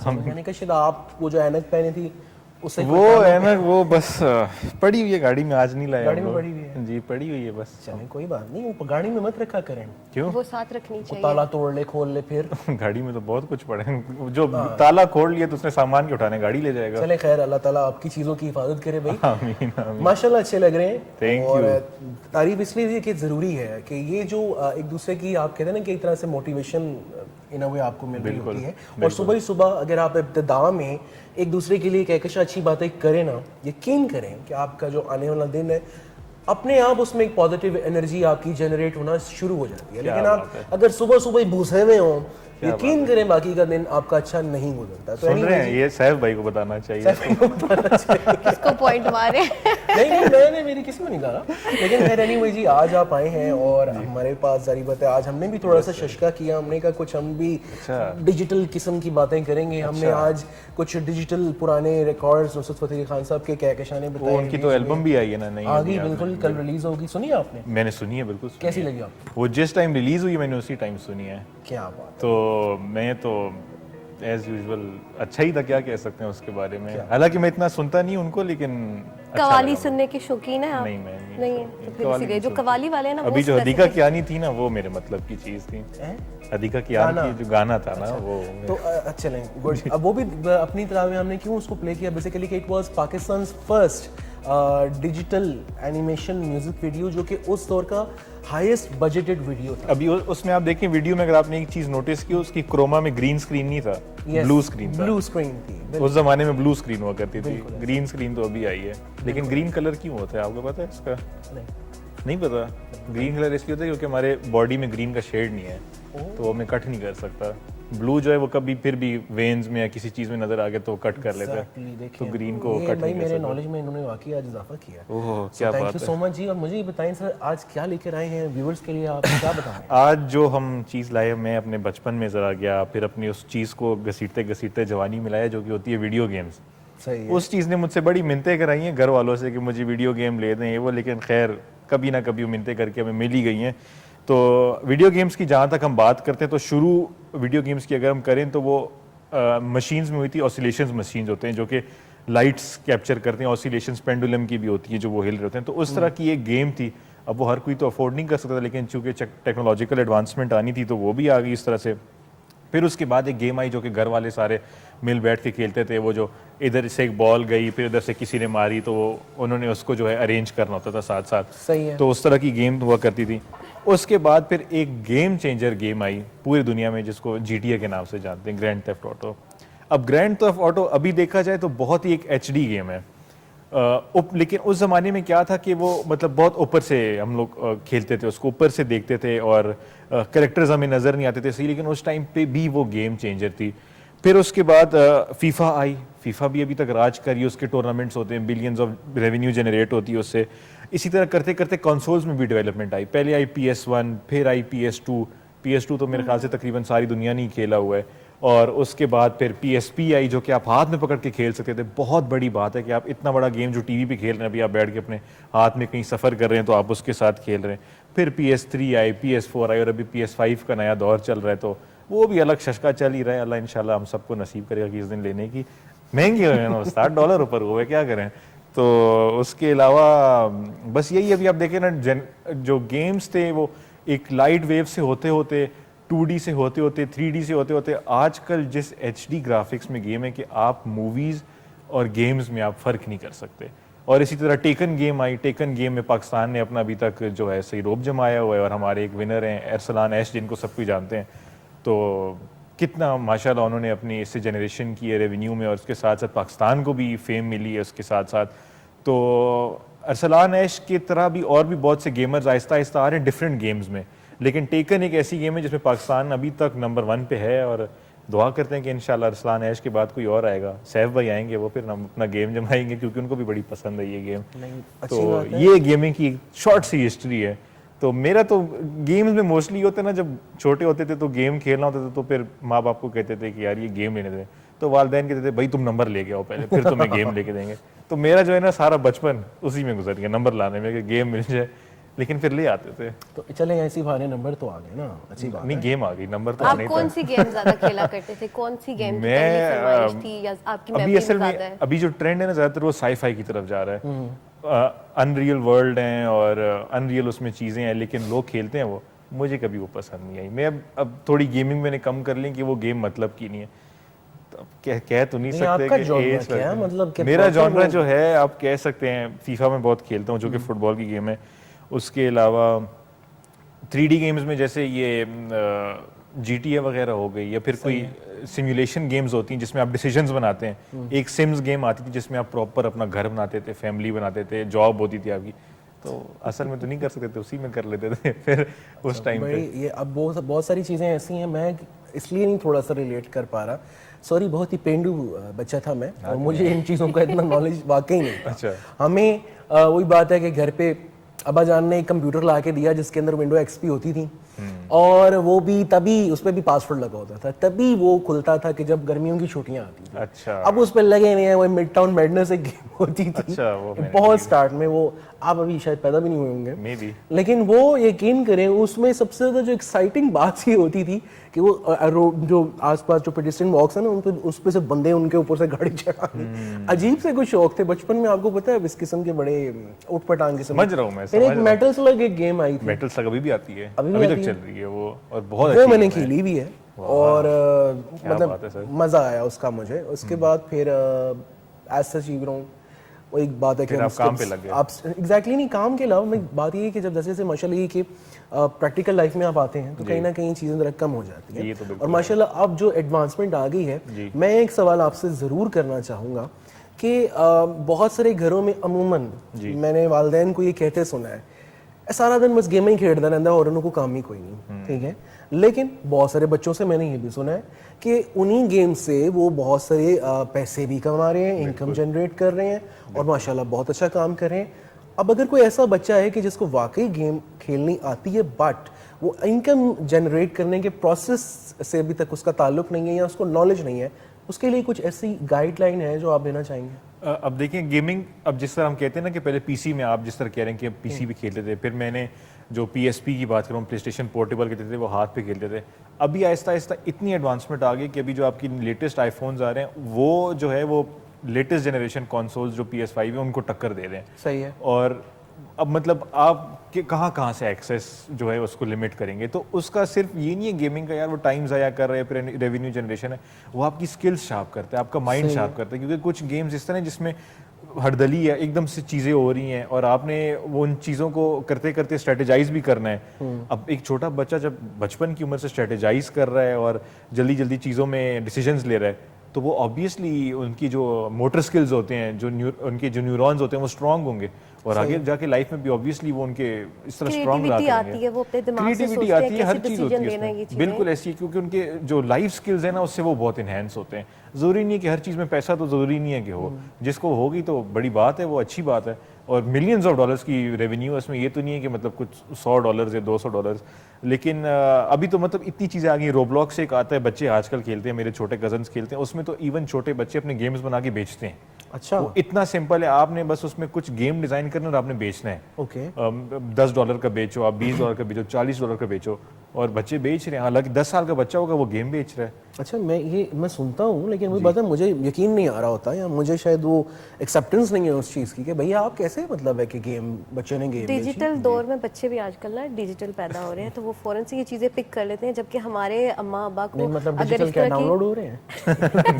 मैंने कहा शायद आप वो जो ऐनक पहनी थी उससे वो है ना, वो बस पड़ी हुई है गाड़ी में, आज नहीं लाया। गाड़ी में पड़ी हुई है? जी, पड़ी हुई है बस। चलें कोई बात नहीं, वो गाड़ी में मत रखा करें, क्यों? वो साथ रखनी वो चाहिए। ताला तोड़ ले खोल ले फिर। गाड़ी में तो बहुत कुछ पड़े हैं, जो ताला खोल लिया तो उसने सामान के उठाने गाड़ी ले जाएगा। चले खैर, अल्लाह ताला आपकी चीज़ों की हिफाजत करे भाई। आमीन आमीन। माशाल्लाह अच्छे लग रहे हैं। Thank और you। तारीफ इसलिए कि ज़रूरी है कि ये जो एक दूसरे की आप कहते हैं ना कि एक तरह से मोटिवेशन इन अ वे आपको मिल रही होती है। और सुबह ही सुबह अगर आप इब्तिदा में एक दूसरे के लिए कहकशां अच्छी बातें करें ना, यकीन करें कि आपका जो आने वाला दिन है अपने आप उसमें एक पॉजिटिव एनर्जी आपकी जनरेट होना शुरू हो जाती है। लेकिन आप अगर सुबह सुबह ही भूसे में हो, यकीन करें बाकी का दिन आपका अच्छा नहीं गुजरता। तो सुन रहे हैं, ये सैफ भाई को बताना चाहिए। किसको पॉइंट मारे? नहीं मैंने मेरी किसी को नहीं कहा, लेकिन खैर एनीवे जी, आज आप आए हैं और हमारे पास जारी बात है, आज हमने भी थोड़ा सा शशका किया, हमने कहा कुछ हम भी डिजिटल किस्म की बातें करेंगे। हमने आज कुछ डिजिटल पुराने रिकॉर्ड्स नुसरत फतेह अली खान साहब के कहकशां ने बताए, उनकी तो एल्बम भी आई है ना? नहीं आ गई, बिल्कुल कल रिलीज होगी, सुनी है आपने? मैंने सुनी है, बिल्कुल सुनी कैसी है। लगी आपको? वो जिस टाइम रिलीज हुई मैंने उसी टाइम सुनी है। क्या बात। तो मैं तो एज यूजुअल अच्छा ही था, क्या कह सकते हैं उसके बारे में। हालांकि मैं इतना सुनता नहीं उनको, लेकिन अच्छा कवाली लगा। सुनने के शौकीन है आप? नहीं, मैं नहीं है तो फिर इसीलिए जो कवाली वाले हैं ना, अभी वो जो हदीका specific- कियानी थी ना, वो मेरे मतलब की चीज थी। हदीका कियानी की जो गाना था ना, वो तो अच्छा नहीं गुड। अब वो भी अपनी तरह में हमने क्यों उसको प्ले किया, बेसिकली कि it was Pakistan first digital animation music video, जो कि उस दौर का हाईएस्ट बजटेड वीडियो था। अभी उसमें आप देखें वीडियो में, अगर आपने एक चीज नोटिस की, उसकी क्रोमा में ग्रीन स्क्रीन नहीं था, ब्लू स्क्रीन था। ब्लू स्क्रीन थी। उस जमाने में ब्लू स्क्रीन हुआ करती थी, ग्रीन स्क्रीन तो अभी आई है। लेकिन ग्रीन कलर क्यों होता है आपको पता है इसका? नहीं पता। ग्रीन कलर इसलिए होता है क्योंकि हमारे बॉडी में ग्रीन का शेड नहीं है, तो वो हमें कट नहीं कर सकता। ब्लू जो है वो कभी फिर भी वेन्स में या किसी चीज में नजर आ गया तो कट कर लेता है, तो ग्रीन को कट भाई नहीं कर मेरे सकता। नॉलेज में इन्होंने वाकई आज इजाफा किया। ओह, क्या थैंक बात यू है। सो मच जी। और मुझे ये बताएं सर, आज क्या लेकर आए हैं व्यूअर्स के लिए, आप क्या बताएं? आज जो हम चीज़ लाए, मैं अपने बचपन में ज़रा गया, फिर अपनी उस चीज़ को घसीटते घसीटते जवानी में लाया, जो कि होती है वीडियो गेम्स। सही है। उस चीज़ ने मुझसे बड़ी मिन्नतें कराई हैं घर वालों से कि मुझे वीडियो गेम ले दें ये वो, लेकिन खैर कभी ना कभी वो मिन्नतें करके हमें मिल ही गई हैं। तो वीडियो गेम्स की जहाँ तक हम बात करते हैं, तो शुरू वीडियो गेम्स की अगर हम करें तो वो मशीन्स में हुई थी। ऑसिलेशंस मशीन्स होते हैं जो कि लाइट्स कैप्चर करते हैं, ऑसिलेशंस पेंडुलम की भी होती है जो वो हिल रहे होते हैं। तो उस तरह की एक गेम थी। अब वो हर कोई तो अफोर्ड नहीं कर सकता, लेकिन चूंकि टेक्नोलॉजिकल एडवांसमेंट आनी थी तो वो भी आ गई इस तरह से। फिर उसके बाद एक गेम आई जो कि घर वाले सारे मिल बैठ के खेलते थे। वो जो इधर से एक बॉल गई, फिर इधर से किसी ने मारी, तो वो उन्होंने उसको जो है अरेंज करना होता था साथ साथ। सही है। तो उस तरह की गेम हुआ करती थी। उसके बाद फिर एक गेम चेंजर गेम आई पूरी दुनिया में, जिसको GTA के नाम से जानते हैं, ग्रैंड थेफ्ट ऑटो। अब ग्रैंड थेफ्ट ऑटो अभी देखा जाए तो बहुत ही एक HD गेम है। लेकिन उस ज़माने में क्या था कि वो मतलब बहुत ऊपर से हम लोग खेलते थे, उसको ऊपर से देखते थे और कैरेक्टर्स हमें नज़र नहीं आते थे सही, लेकिन उस टाइम पे भी वो गेम चेंजर थी। फिर उसके बाद फीफा आई। फीफा भी अभी तक राज कर रही है, उसके टूर्नामेंट्स होते हैं, बिलियंस ऑफ रेवेन्यू जनरेट होती है उससे। इसी तरह करते करते कंसोल्स में भी डेवलपमेंट आई। पहले आई PS1, फिर आई PS2 तो मेरे ख्याल से तकरीबन सारी दुनिया ने ही खेला हुआ है। और उसके बाद फिर PSP आई, जो कि आप हाथ में पकड़ के खेल सकते थे। बहुत बड़ी बात है कि आप इतना बड़ा गेम जो टीवी पे खेल रहे हैं, अभी आप बैठ के अपने हाथ में कहीं सफ़र कर रहे हैं तो आप उसके साथ खेल रहे हैं। फिर PS3 आई, PS4 आई और अभी PS5 का नया दौर चल रहा है, तो वो भी अलग शशका चल ही रहा है। अल्लाह इंशाल्लाह हम सबको नसीब करेगा कि इस दिन लेने की। महंगे हो गए ना, $60 ऊपर हुए, क्या करें। तो उसके अलावा बस यही, अभी आप देखें ना, जो गेम्स थे वो एक लाइट वेव से होते होते 2D से होते होते 3D से होते होते आजकल जिस HD ग्राफिक्स में गेम है कि आप मूवीज़ और गेम्स में आप फ़र्क नहीं कर सकते। और इसी तरह टेकन गेम आई। टेकन गेम में पाकिस्तान ने अपना अभी तक जो है सही रोब जमाया हुआ है, और हमारे एक विनर हैं अरसलान ऐश, जिनको सब कुछ जानते हैं। तो कितना माशाल्लाह उन्होंने अपनी इससे जनरेशन की है रेवेन्यू में, और उसके साथ साथ पाकिस्तान को भी फेम मिली है उसके साथ साथ। तो अरसलान ऐश की तरह भी और भी बहुत से गेमर्स आहिस्ता आहिस्ता आ रहे हैं डिफरेंट गेम्स में, लेकिन टेकन एक ऐसी गेम है जिसमें पाकिस्तान अभी तक नंबर 1 पे है। और दुआ करते हैं कि इंशाल्लाह अरसलान ऐश के बाद कोई और आएगा, सैफ भाई आएंगे, वो फिर हम अपना गेम जमाएंगे, क्योंकि उनको भी बड़ी पसंद है ये गेम। तो ये गेमिंग की शॉर्ट सी हिस्ट्री है। तो मेरा तो गेम्स में मोस्टली होते ना, जब छोटे होते थे तो गेम खेलना होता था, तो फिर माँ बाप को कहते थे कि यार ये गेम लेने दे, तो वालिदैन कहते थे भाई तुम नंबर लेके आओ पहले, फिर तुम्हें गेम लेके देंगे। तो मेरा जो है ना सारा बचपन उसी में गुजर गया, नंबर लाने में, कि गेम मिल जाए, लेकिन फिर ले आते थे। तो चले ऐसी बहाने नंबर तो आ गए ना, अच्छी बात नहीं, गेम आ गई, नंबर तो आप नहीं कौन था। सी गेम ज्यादा खेला करते थे? कौन सी गेम की पहली फरमाइश थी या आपकी अभी मेमोरी असल में ज्यादा में है? अभी जो ट्रेंड है ना ज़्यादातर वो साई-फाई की तरफ जा रहा है। अनरियल वर्ल्ड हैं और अनरियल उसमें चीज़ें हैं, लेकिन लोग खेलते हैं वो, मुझे कभी वो पसंद नहीं आई। मैं अब थोड़ी गेमिंग मैंने कम कर ली कि वो गेम मतलब की नहीं है। तो अब कह तो नहीं सकते आपका कि genre एज क्या है? मतलब कि मेरा proper जॉनरा वो- जो है आप कह सकते हैं फीफा में बहुत खेलता हूँ, जो कि फुटबॉल की गेम है। उसके अलावा 3D गेम्स में जैसे ये GTA वगैरह हो गई, या फिर कोई सिमुलेशन गेम्स होती हैं जिसमें आप डिसीजंस बनाते हैं। एक सिम्स गेम आती थी जिसमें आप प्रॉपर अपना घर बनाते थे, फैमिली बनाते थे, जॉब होती थी आपकी। तो असल में तो नहीं कर सकते थे, उसी में कर लेते थे फिर उस टाइम पे। बड़ी ये अब बहुत सारी चीज़ें ऐसी हैं, मैं इसलिए नहीं थोड़ा सा रिलेट कर पा रहा, सॉरी, बहुत ही पेंडू बच्चा था मैं, और मुझे इन चीज़ों का इतना नॉलेज वाकई नहीं था। अच्छा। हमें वही बात है कि घर पे अब्बा जान ने एक कंप्यूटर ला के दिया जिसके अंदर विंडो XP होती थी, और वो भी तभी उस पर भी पासवर्ड लगा होता था, तभी वो खुलता था कि जब गर्मियों की छुट्टियां आती थी। अच्छा। अब उस पर लगे नहीं है, वो मिड टाउन मैडनेस एक गेम होती थी। अच्छा, वो मैंने बहुत स्टार्ट में वो आप अभी शायद पैदा भी नहीं हुए होंगे मे बी। लेकिन वो यकीन करें उसमें सबसे ज़्यादा जो एक्साइटिंग बात ये होती थी कि वो जो आसपास जो पेडिस्ट्रियन वॉक्स है ना, उस पे से बंदे उनके ऊपर से गाड़ी चढ़ानी, अजीब से कुछ शौक थे बचपन में। आपको पता है इस किस्म के बड़े उठपटांग किस्म। समझ रहा हूँ मैं, फिर एक मेटल स्लग एक गेम आई थी, मेटल स्लग अभी भी आती है, अभी अभी आती तक है। चल रही है वो, और बहुत वो अच्छी मैंने game है। खेली भी है और बात है मतलब सर। मजा आया उसका मुझे। उसके बाद फिर एज सच यू नो वो एक बात है कि फिर हम आप काम पे steps- लग गए। आप एग्जैक्टली नहीं, काम के अलावा मैं बात ये है कि जब जैसे जैसे माशाल्लाह ये कि प्रैक्टिकल लाइफ में आप आते हैं तो कहीं ना कहीं चीज़ें ज़रा कम हो जाती ये हैं तो बिल्कुल और माशाल्लाह अब जो एडवांसमेंट आ गई है, मैं एक सवाल आपसे ज़रूर करना चाहूँगा कि बहुत सारे घरों में अमूमन मैंने वालिदैन को ये कहते सुना है, सारा दिन बस गेम ही खेलता रहता है और उनको काम ही कोई नहीं, ठीक है। लेकिन बहुत सारे बच्चों से मैंने ये भी सुना है कि उन्हीं गेम से वो बहुत सारे पैसे भी कमा रहे हैं, इनकम जनरेट कर रहे हैं और माशाल्लाह बहुत अच्छा काम कर रहे हैं। अब अगर कोई ऐसा बच्चा है कि जिसको वाकई गेम खेलनी आती है बट वो इनकम जनरेट करने के प्रोसेस से अभी तक उसका ताल्लुक नहीं है या उसको नॉलेज नहीं है, उसके लिए कुछ ऐसी गाइडलाइन है जो आप देना चाहेंगे? अब देखिए गेमिंग, अब जिस तरह हम कहते हैं ना कि पहले पीसी में, आप जिस तरह कह रहे हैं कि पीसी भी खेलते थे, फिर मैंने जो पीएसपी की बात करूँ, प्ले स्टेशन पोर्टेबल कहते थे, वो हाथ पे खेलते थे। अभी आहिस्ता आहिस्ता इतनी एडवांसमेंट आ गई कि अभी जो आपकी लेटेस्ट आईफोन्स आ रहे हैं वो जो है वो लेटेस्ट जनरेशन कॉन्सोल्स जो PS5 है उनको टक्कर दे रहे हैं। सही है। और अब मतलब आप कहाँ से एक्सेस जो है उसको लिमिट करेंगे, तो उसका सिर्फ ये नहीं है गेमिंग का यार वो टाइम ज़ाया कर रहे हैं, फिर रेवेन्यू जनरेशन है, वो आपकी स्किल्स शार्प करता है, आपका माइंड शार्प करता है। क्योंकि कुछ गेम्स इस तरह जिसमें हड़दली है, एकदम से चीज़ें हो रही हैं और आपने वो उन चीज़ों को करते करते स्ट्रेटेजाइज भी करना है। अब एक छोटा बच्चा जब बचपन की उम्र से स्ट्रेटेजाइज कर रहा है और जल्दी जल्दी चीज़ों में डिसीजंस ले रहा है, तो वो ऑब्वियसली उनकी जो मोटर स्किल्स होते हैं, उनके जो न्यूरॉन्स होते हैं वो स्ट्रांग होंगे और आगे जाके लाइफ में भी ऑब्वियसली वो उनके इस तरह स्ट्रांग रहा क्रिएटिविटी आती है, वो अपने दिमाग से सोचते हैं आती है, हर कैसे चीज़ होती डिसीजन है लेना है, ये उसमें। चीजें बिल्कुल ऐसी है, क्योंकि उनके जो लाइफ स्किल्स है ना उससे वो बहुत इन्हेंस होते हैं। ज़रूरी नहीं है कि हर चीज़ में पैसा तो ज़रूरी नहीं है कि हो, जिसको होगी तो बड़ी बात है, वो अच्छी बात है। और मिलियंस ऑफ डॉलर्स की रेवेन्यू इसमें, ये तो नहीं है कि मतलब कुछ $100 या $200। लेकिन अभी तो मतलब इतनी चीज़ें आ गई। रोब्लॉक्स एक आता है, बच्चे आजकल खेलते हैं, मेरे छोटे कजन्स खेलते हैं, उसमें तो इवन छोटे बच्चे अपने गेम्स बना के बेचते हैं। अच्छा, वो इतना सिंपल है, आपने बस उसमें कुछ गेम डिज़ाइन करना और आपने बेचना है। ओके। $10 का बेचो, आप $20 का बेचो, $40 का बेचो, और बच्चे बेच रहे हैं। हालांकि 10 साल का बच्चा होगा वो गेम बेच रहा है। अच्छा, मैं सुनता हूँ लेकिन वही बात है, मुझे यकीन नहीं आ रहा होता या मुझे शायद वो एक्सेप्टेंस नहीं है उस चीज़ की कि भैया आप कैसे, मतलब है कि गेम बच्चे ने गेम डिजिटल दौर में बच्चे भी आजकल ना डिजिटल पैदा हो रहे हैं, तो वो फौरन से ये चीजें पिक कर लेते हैं, जबकि हमारे अम्मा अब्बा को मतलब अगर डिजिटल इस क्या तरह की डाउनलोड हो रहे हैं?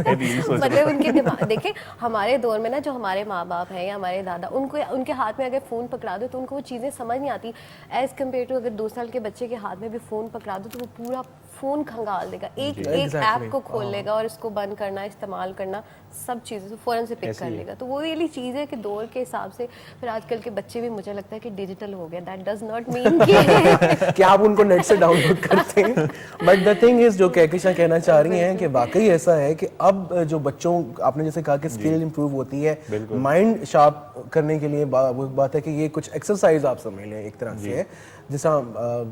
मैं भी यही सोच रहा मतलब उनके दिमाग देखें, हमारे दौर में ना जो हमारे माँ बाप हैं या हमारे दादा, उनको उनके हाथ में अगर फ़ोन पकड़ा दो तो उनको वो चीज़ें समझ नहीं आती। एज़ कम्पेयर टू अगर 2 साल के बच्चे के हाथ में भी फ़ोन पकड़ा दो तो वो पूरा फ़ोन खंगाल देगा, एक ऐप को खोल लेगा और इसको बंद करना, इस्तेमाल करना, सब चीज़ें तो फ़ौरन से पिक कर लेगा। तो वो वाली चीज़ है कि दौर के हिसाब से फिर आजकल के बच्चे भी मुझे लगता है कि डिजिटल हो गए। दैट डज नॉट मीन कि आप उनको नेट से डाउनलोड करते हैं, बट द थिंग इज जो कहकिशा कहना चाह रही हैं कि वाकई ऐसा है कि अब जो बच्चों, आपने जैसे कहा कि स्किल इंप्रूव होती है, माइंड शार्प करने के लिए वो बात है कि ये कुछ एक्सरसाइज आप समझ लें एक तरह से, जैसा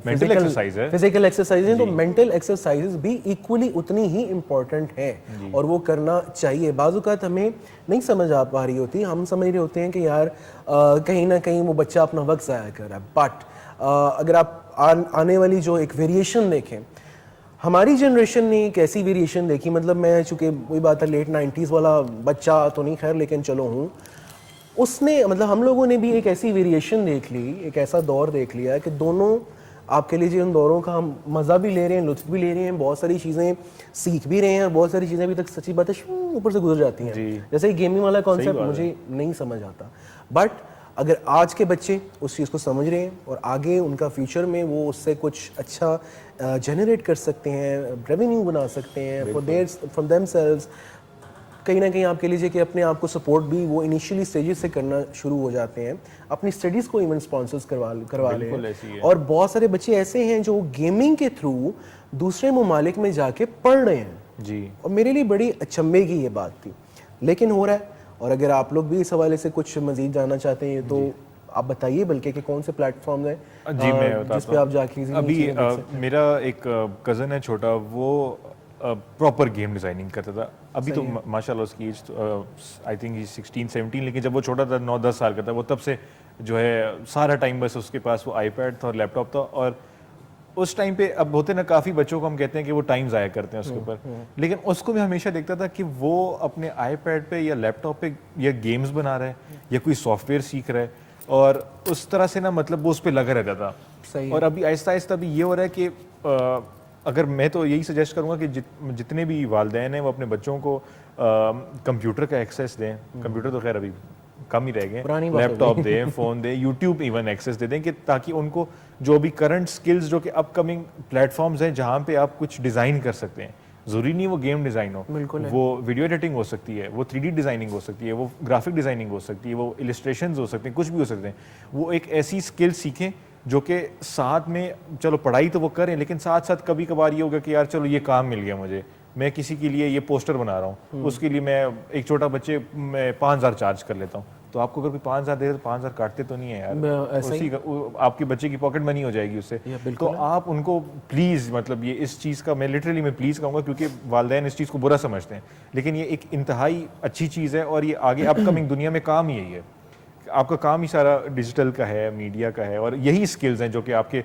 फिजिकल एक्सरसाइज है, तो मेंटल एक्सरसाइजेज भी इक्वली उतनी ही इम्पोर्टेंट है और वो करना चाहिए। बाज़-औक़ात हमें नहीं समझ आ पा रही होती, हम समझ रहे होते हैं कि यार कहीं ना कहीं वो बच्चा अपना वक्त ज़ाया कर रहा है, बट अगर आप आने वाली जो एक वेरिएशन देखें, हमारी जनरेशन ने एक ऐसी वेरिएशन देखी, मतलब मैं चूँकि वही बात है लेट 90s वाला बच्चा तो नहीं खैर, लेकिन चलो हूँ, उसने मतलब हम लोगों ने भी एक ऐसी वेरिएशन देख ली, एक ऐसा दौर देख लिया कि दोनों आपके लीजिए उन दौरों का हम मज़ा भी ले रहे हैं, लुत्फ़ भी ले रहे हैं, बहुत सारी चीज़ें सीख भी रहे हैं और बहुत सारी चीज़ें अभी तक सच्ची बात है ऊपर से गुजर जाती हैं। जैसे गेमिंग वाला कॉन्सेप्ट मुझे नहीं समझ आता, बट अगर आज के बच्चे उस चीज़ को समझ रहे हैं और आगे उनका फ्यूचर में वो उससे कुछ अच्छा जनरेट कर सकते हैं, रेवेन्यू बना सकते हैं फ्रॉम देमसेल्व्स, कहीं ना कहीं आप कह लीजिए कि अपने आप को सपोर्ट भी वो इनिशियली स्टेजेस से करना शुरू हो जाते हैं, अपनी स्टडीज़ को इवन स्पॉन्सर्स करवा ले हैं। और बहुत सारे बच्चे ऐसे हैं जो गेमिंग के थ्रू दूसरे ममालिक में जाके पढ़ रहे हैं जी, और मेरे लिए बड़ी अचंभे की ये बात थी, लेकिन हो रहा है। और अगर आप लोग भी इस हवाले से कुछ मजीद जानना चाहते हैं तो आप बताइए, बल्कि कि कौन से प्लेटफॉर्म है जी मैं बताता जिस पे आप जाके अभी मेरा एक कज़न है छोटा, वो प्रॉपर गेम डिज़ाइनिंग करता था। अभी तो माशाल्लाह उसकी एज आई थिंक 16-17, लेकिन जब वो छोटा था 9-10 साल का था, वो तब से जो है सारा टाइम बस उसके पास वो आईपैड था और लैपटॉप था। और उस टाइम पे अब होते ना काफ़ी बच्चों को हम कहते हैं कि वो टाइम ज़ाया करते हैं उसके ऊपर, लेकिन उसको भी हमेशा देखता था कि वो अपने आईपैड पे या लैपटॉप पे या गेम्स बना रहा है या कोई सॉफ्टवेयर सीख रहा है, और उस तरह से ना मतलब वो उस पर लगा रहता था। सही और अभी आहिस्ता आहिस्ता भी ये हो रहा है कि अगर मैं तो यही सजेस्ट करूंगा कि जितने भी वालिदैन हैं वो अपने बच्चों को कंप्यूटर का एक्सेस दें। कंप्यूटर तो खैर अभी कम ही रह गए, लैपटॉप दें, फ़ोन दें, यूट्यूब इवन एक्सेस दे दें, कि ताकि उनको जो भी करंट स्किल्स जो कि अपकमिंग प्लेटफॉर्म्स हैं जहाँ पे आप कुछ डिज़ाइन कर सकते हैं, ज़रूरी नहीं वो गेम डिज़ाइन हो, वो वीडियो एडिटिंग हो सकती है, वो 3D डिज़ाइनिंग हो सकती है, वो ग्राफिक डिज़ाइनिंग हो सकती है, वो इलस्ट्रेशंस हो सकते हैं, कुछ भी हो सकते हैं। वो एक ऐसी स्किल सीखें जो कि साथ में, चलो पढ़ाई तो वो करें, लेकिन साथ साथ कभी कभार ये होगा कि यार चलो ये काम मिल गया मुझे, मैं किसी के लिए ये पोस्टर बना रहा हूँ, उसके लिए मैं एक छोटा बच्चे मैं 5,000 चार्ज कर लेता हूँ। तो आपको अगर कोई 5,000 दे तो 5,000 काटते तो नहीं है यार, उसी आपके बच्चे की पॉकेट मनी हो जाएगी उससे। तो आप उनको प्लीज़, मतलब ये इस चीज़ का मैं लिटरली मैं प्लीज़ कहूँगा, क्योंकि वालिदैन इस चीज़ को बुरा समझते हैं, लेकिन ये एक इंतहाई अच्छी चीज़ है और ये आगे अपकमिंग दुनिया में काम ही यही है। आपका काम ही सारा डिजिटल का है, मीडिया का है, और यही स्किल्स हैं जो कि आपके,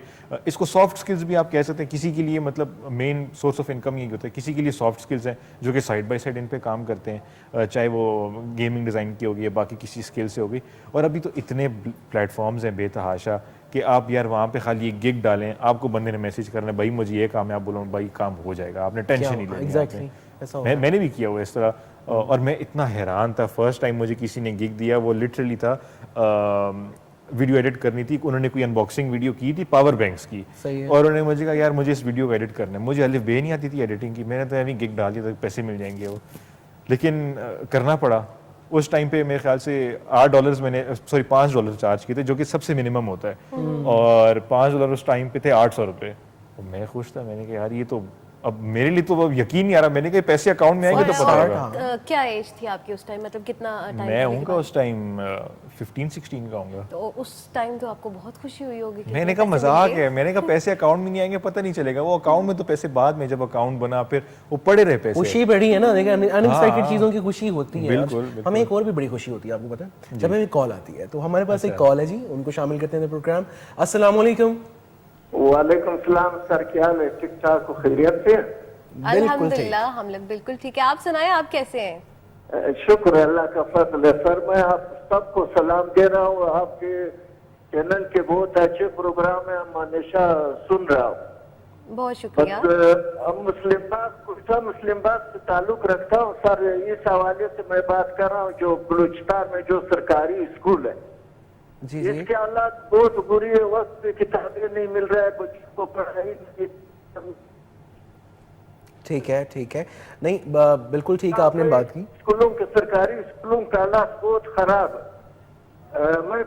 इसको सॉफ्ट स्किल्स भी आप कह सकते हैं। किसी के लिए मतलब मेन सोर्स ऑफ इनकम यही होता है, किसी के लिए सॉफ्ट स्किल्स हैं जो कि साइड बाय साइड इन पे काम करते हैं, चाहे वो गेमिंग डिज़ाइन की होगी या बाकी किसी स्किल से होगी। और अभी तो इतने प्लेटफॉर्म्स हैं बेतहाशा कि आप यार वहाँ पे खाली एक गिग डालें, आपको बंदे ने मैसेज करना है भाई मुझे ये काम है, आप बोलो भाई काम हो जाएगा, आपने टेंशन ही लेनी। मैंने भी किया हुआ इस तरह, और मैं इतना हैरान था फर्स्ट टाइम मुझे किसी ने गिग दिया, वो लिटरली था वीडियो एडिट करनी थी, उन्होंने कोई अनबॉक्सिंग वीडियो की थी पावर बैंक्स की, और उन्होंने मुझे कहा यार मुझे इस वीडियो को एडिट करना है। मुझे अलिफ बे नहीं आती थी एडिटिंग की, मैंने तो अभी गिग डाल दिया तो पैसे मिल जाएंगे वो, लेकिन करना पड़ा। उस टाइम पे मेरे ख्याल से $8 मैंने, सॉरी $5 चार्ज किए थे, जो कि सबसे मिनिमम होता है, और $5 उस टाइम पे थे 800 रुपये। मैं खुश था, मैंने कहा यार ये तो अब मेरे लिए तो अब यकीन नहीं आ रहा, मैंने कहा पैसे अकाउंट में आएंगे तो पता होगा। क्या एज थी आपकी उस टाइम, मतलब कितना टाइम? मैं हूँगा उस टाइम 15-16 का हूँगा। तो उस टाइम तो आपको बहुत खुशी हुई होगी कि मैंने कहा मजाक है, मैंने कहा पैसे अकाउंट में नहीं आएंगे पता नहीं चलेगा, वो अकाउंट में तो पैसे बाद में जब अकाउंट बना फिर वो पड़े रहे पैसे। खुशी बड़ी है ना, देखिए अनएक्सपेक्टेड चीजों की खुशी होती है। बिल्कुल। हमें एक और भी बड़ी खुशी होती है, आपको पता है, जब हमें कॉल आती है। तो हमारे पास एक कॉल है जी, उनको शामिल करते हैं प्रोग्राम। अस्सलाम वालेकुम। वालेकुम सलाम सर, क्या हाल है? ठीक ठाक हो, खैरियत से? अल्हम्दुलिल्लाह हम लोग बिल्कुल ठीक है। आप सुनाएं, आप कैसे हैं? शुक्र है, अल्लाह का फजल है। सर मैं आप सबको सलाम दे रहा हूँ, आपके चैनल के बहुत अच्छे प्रोग्राम है, हम हमेशा सुन रहा हूँ। बहुत शुक्रिया। हम मुस्लिम बाग से ताल्लुक रखता हूँ सर, इस हवाले से मैं बात कर रहा हूँ, जो बलूचिस्तान में जो सरकारी स्कूल है जी, इसके हालात बहुत बुरी है, वक्त पे किताबें नहीं मिल रहा है, बच्चों को पढ़ाई नहीं। ठीक है, नहीं बिल्कुल ठीक है, आपने बात की। स्कूलों के, सरकारी स्कूलों का हालात बहुत खराब है। मैं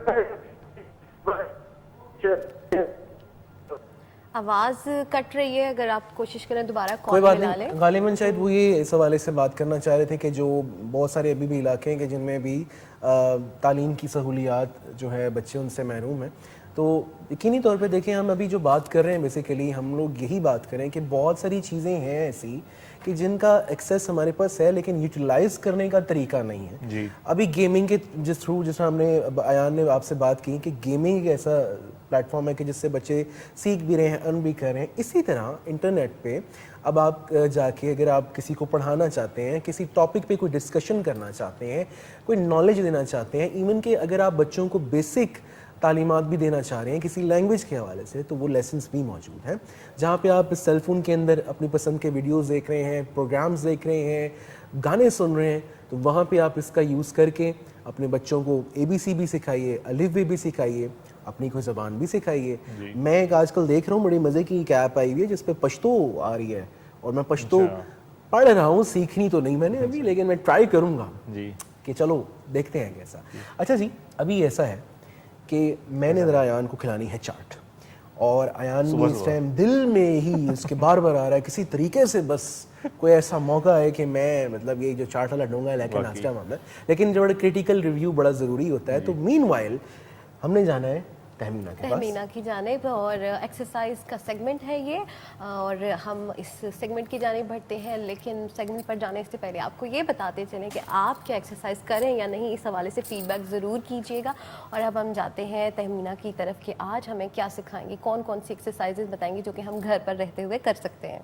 आवाज कट रही है, अगर आप कोशिश करें दोबारा कोई कॉल बात मिला नहीं, लें। गालिबन शायद वो ये इस हवाले से बात करना चाह रहे थे कि जो बहुत सारे अभी भी इलाके हैं कि जिनमें भी तालीम की सहूलियात जो है बच्चे उनसे महरूम हैं। तो यकीनी तौर पे देखें, हम अभी जो बात कर रहे हैं बेसिकली हम लोग यही बात करें कि बहुत सारी चीज़ें हैं ऐसी कि जिनका एक्सेस हमारे पास है, लेकिन यूटिलाइज करने का तरीका नहीं है जी। अभी गेमिंग के जिस थ्रू, जिस हमने आयान ने आपसे बात की कि गेमिंग एक ऐसा प्लेटफॉर्म है कि जिससे बच्चे सीख भी रहे हैं, अर्न भी कर रहे हैं। इसी तरह इंटरनेट पे अब आप जाके अगर आप किसी को पढ़ाना चाहते हैं, किसी टॉपिक पे कोई डिस्कशन करना चाहते हैं, कोई नॉलेज देना चाहते हैं, इवन कि अगर आप बच्चों को बेसिक तालीमात भी देना चाह रहे हैं किसी लैंग्वेज के हवाले से, तो वो लेसन्स भी मौजूद हैं, जहाँ पे आप सेल फोन के अंदर अपनी पसंद के वीडियोस देख रहे हैं, प्रोग्राम्स देख रहे हैं, गाने सुन रहे हैं, तो वहाँ पे आप इसका यूज़ करके अपने बच्चों को ABC भी सिखाइए, अलिफ बे भी सिखाइए, अपनी कोई ज़बान भी सिखाइए। मैं एक आजकल देख रहा हूँ बड़ी मज़े की एक ऐप आई हुई है जिस पे पश्तो आ रही है, और मैं पश्तो पढ़ रहा हूँ, सीखनी तो नहीं मैंने अभी, लेकिन मैं ट्राई करूँगा कि चलो देखते हैं कैसा। अच्छा जी, अभी ऐसा है कि मैंने ज़रा अयान को खिलानी है चाट, और अयान ने इस टाइम दिल में ही उसके बार बार आ रहा है किसी तरीके से बस कोई ऐसा मौका है कि मैं मतलब ये जो चाट वाला डोंगा लेकिन नाश्ता मामला, लेकिन जो बड़ा क्रिटिकल रिव्यू बड़ा ज़रूरी होता है। तो मीनवाइल हमने जाना है तहमीना के पास। तहमीना की जानिब, और एक्सरसाइज का सेगमेंट है ये, और हम इस सेगमेंट की जानिब बढ़ते हैं। लेकिन सेगमेंट पर जाने से पहले आपको ये बताते चलें कि आप क्या एक्सरसाइज करें या नहीं, इस हवाले से फीडबैक ज़रूर कीजिएगा। और अब हम जाते हैं तहमीना की तरफ कि आज हमें क्या सिखाएंगी, कौन कौन सी एक्सरसाइजेज बताएंगी जो कि हम घर पर रहते हुए कर सकते हैं।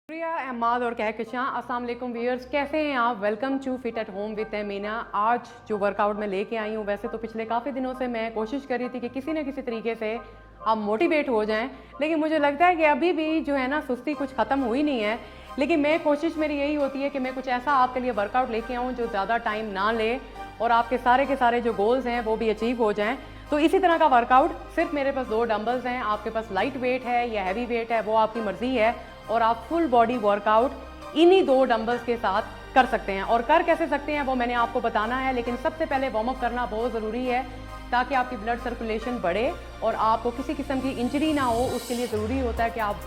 प्रिया अहमद और कहकशां, अस्सलाम वालेकुम व्यूअर्स, कैसे हैं आप? Welcome to fit at home with Tahmina. आज जो वर्कआउट मैं लेके आई हूँ, वैसे तो पिछले काफ़ी दिनों से मैं कोशिश कर रही थी कि किसी न किसी तरीके से आप मोटिवेट हो जाएं, लेकिन मुझे लगता है कि अभी भी जो है ना सुस्ती कुछ ख़त्म हुई नहीं है। लेकिन मैं कोशिश मेरी यही होती है कि मैं कुछ ऐसा आपके लिए वर्कआउट लेके आऊँ जो ज़्यादा टाइम ना ले और आपके सारे के सारे जो गोल्स हैं वो भी अचीव हो जाएँ। तो इसी तरह का वर्कआउट, सिर्फ मेरे पास 2 डंबल्स हैं, आपके पास लाइट वेट है या हैवी वेट है वो आपकी मर्ज़ी है, और आप फुल बॉडी वर्कआउट इन्हीं 2 डंबल्स के साथ कर सकते हैं। और कर कैसे सकते हैं वो मैंने आपको बताना है, लेकिन सबसे पहले वार्म अप करना बहुत ज़रूरी है ताकि आपकी ब्लड सर्कुलेशन बढ़े और आपको किसी किस्म की इंजरी ना हो। उसके लिए ज़रूरी होता है कि आप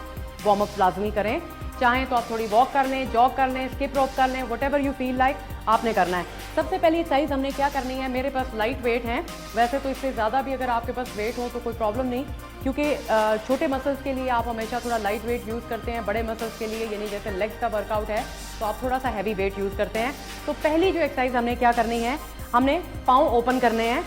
वार्म अप लाजमी करें। चाहें तो आप थोड़ी वॉक कर लें, जॉग कर लें, स्किप रोप कर लें, what ever you feel like आपने करना है। सबसे पहली एक्सरसाइज हमने क्या करनी है, मेरे पास लाइट वेट हैं, वैसे तो इससे ज़्यादा भी अगर आपके पास वेट हो तो कोई प्रॉब्लम नहीं, क्योंकि छोटे मसल्स के लिए आप हमेशा थोड़ा लाइट वेट यूज़ करते हैं, बड़े मसल्स के लिए यानी जैसे लेग्स का वर्कआउट है तो आप थोड़ा सा हैवी वेट यूज़ करते हैं। तो पहली जो एक्सरसाइज हमने क्या करनी है, हमने पाँव ओपन करने हैं,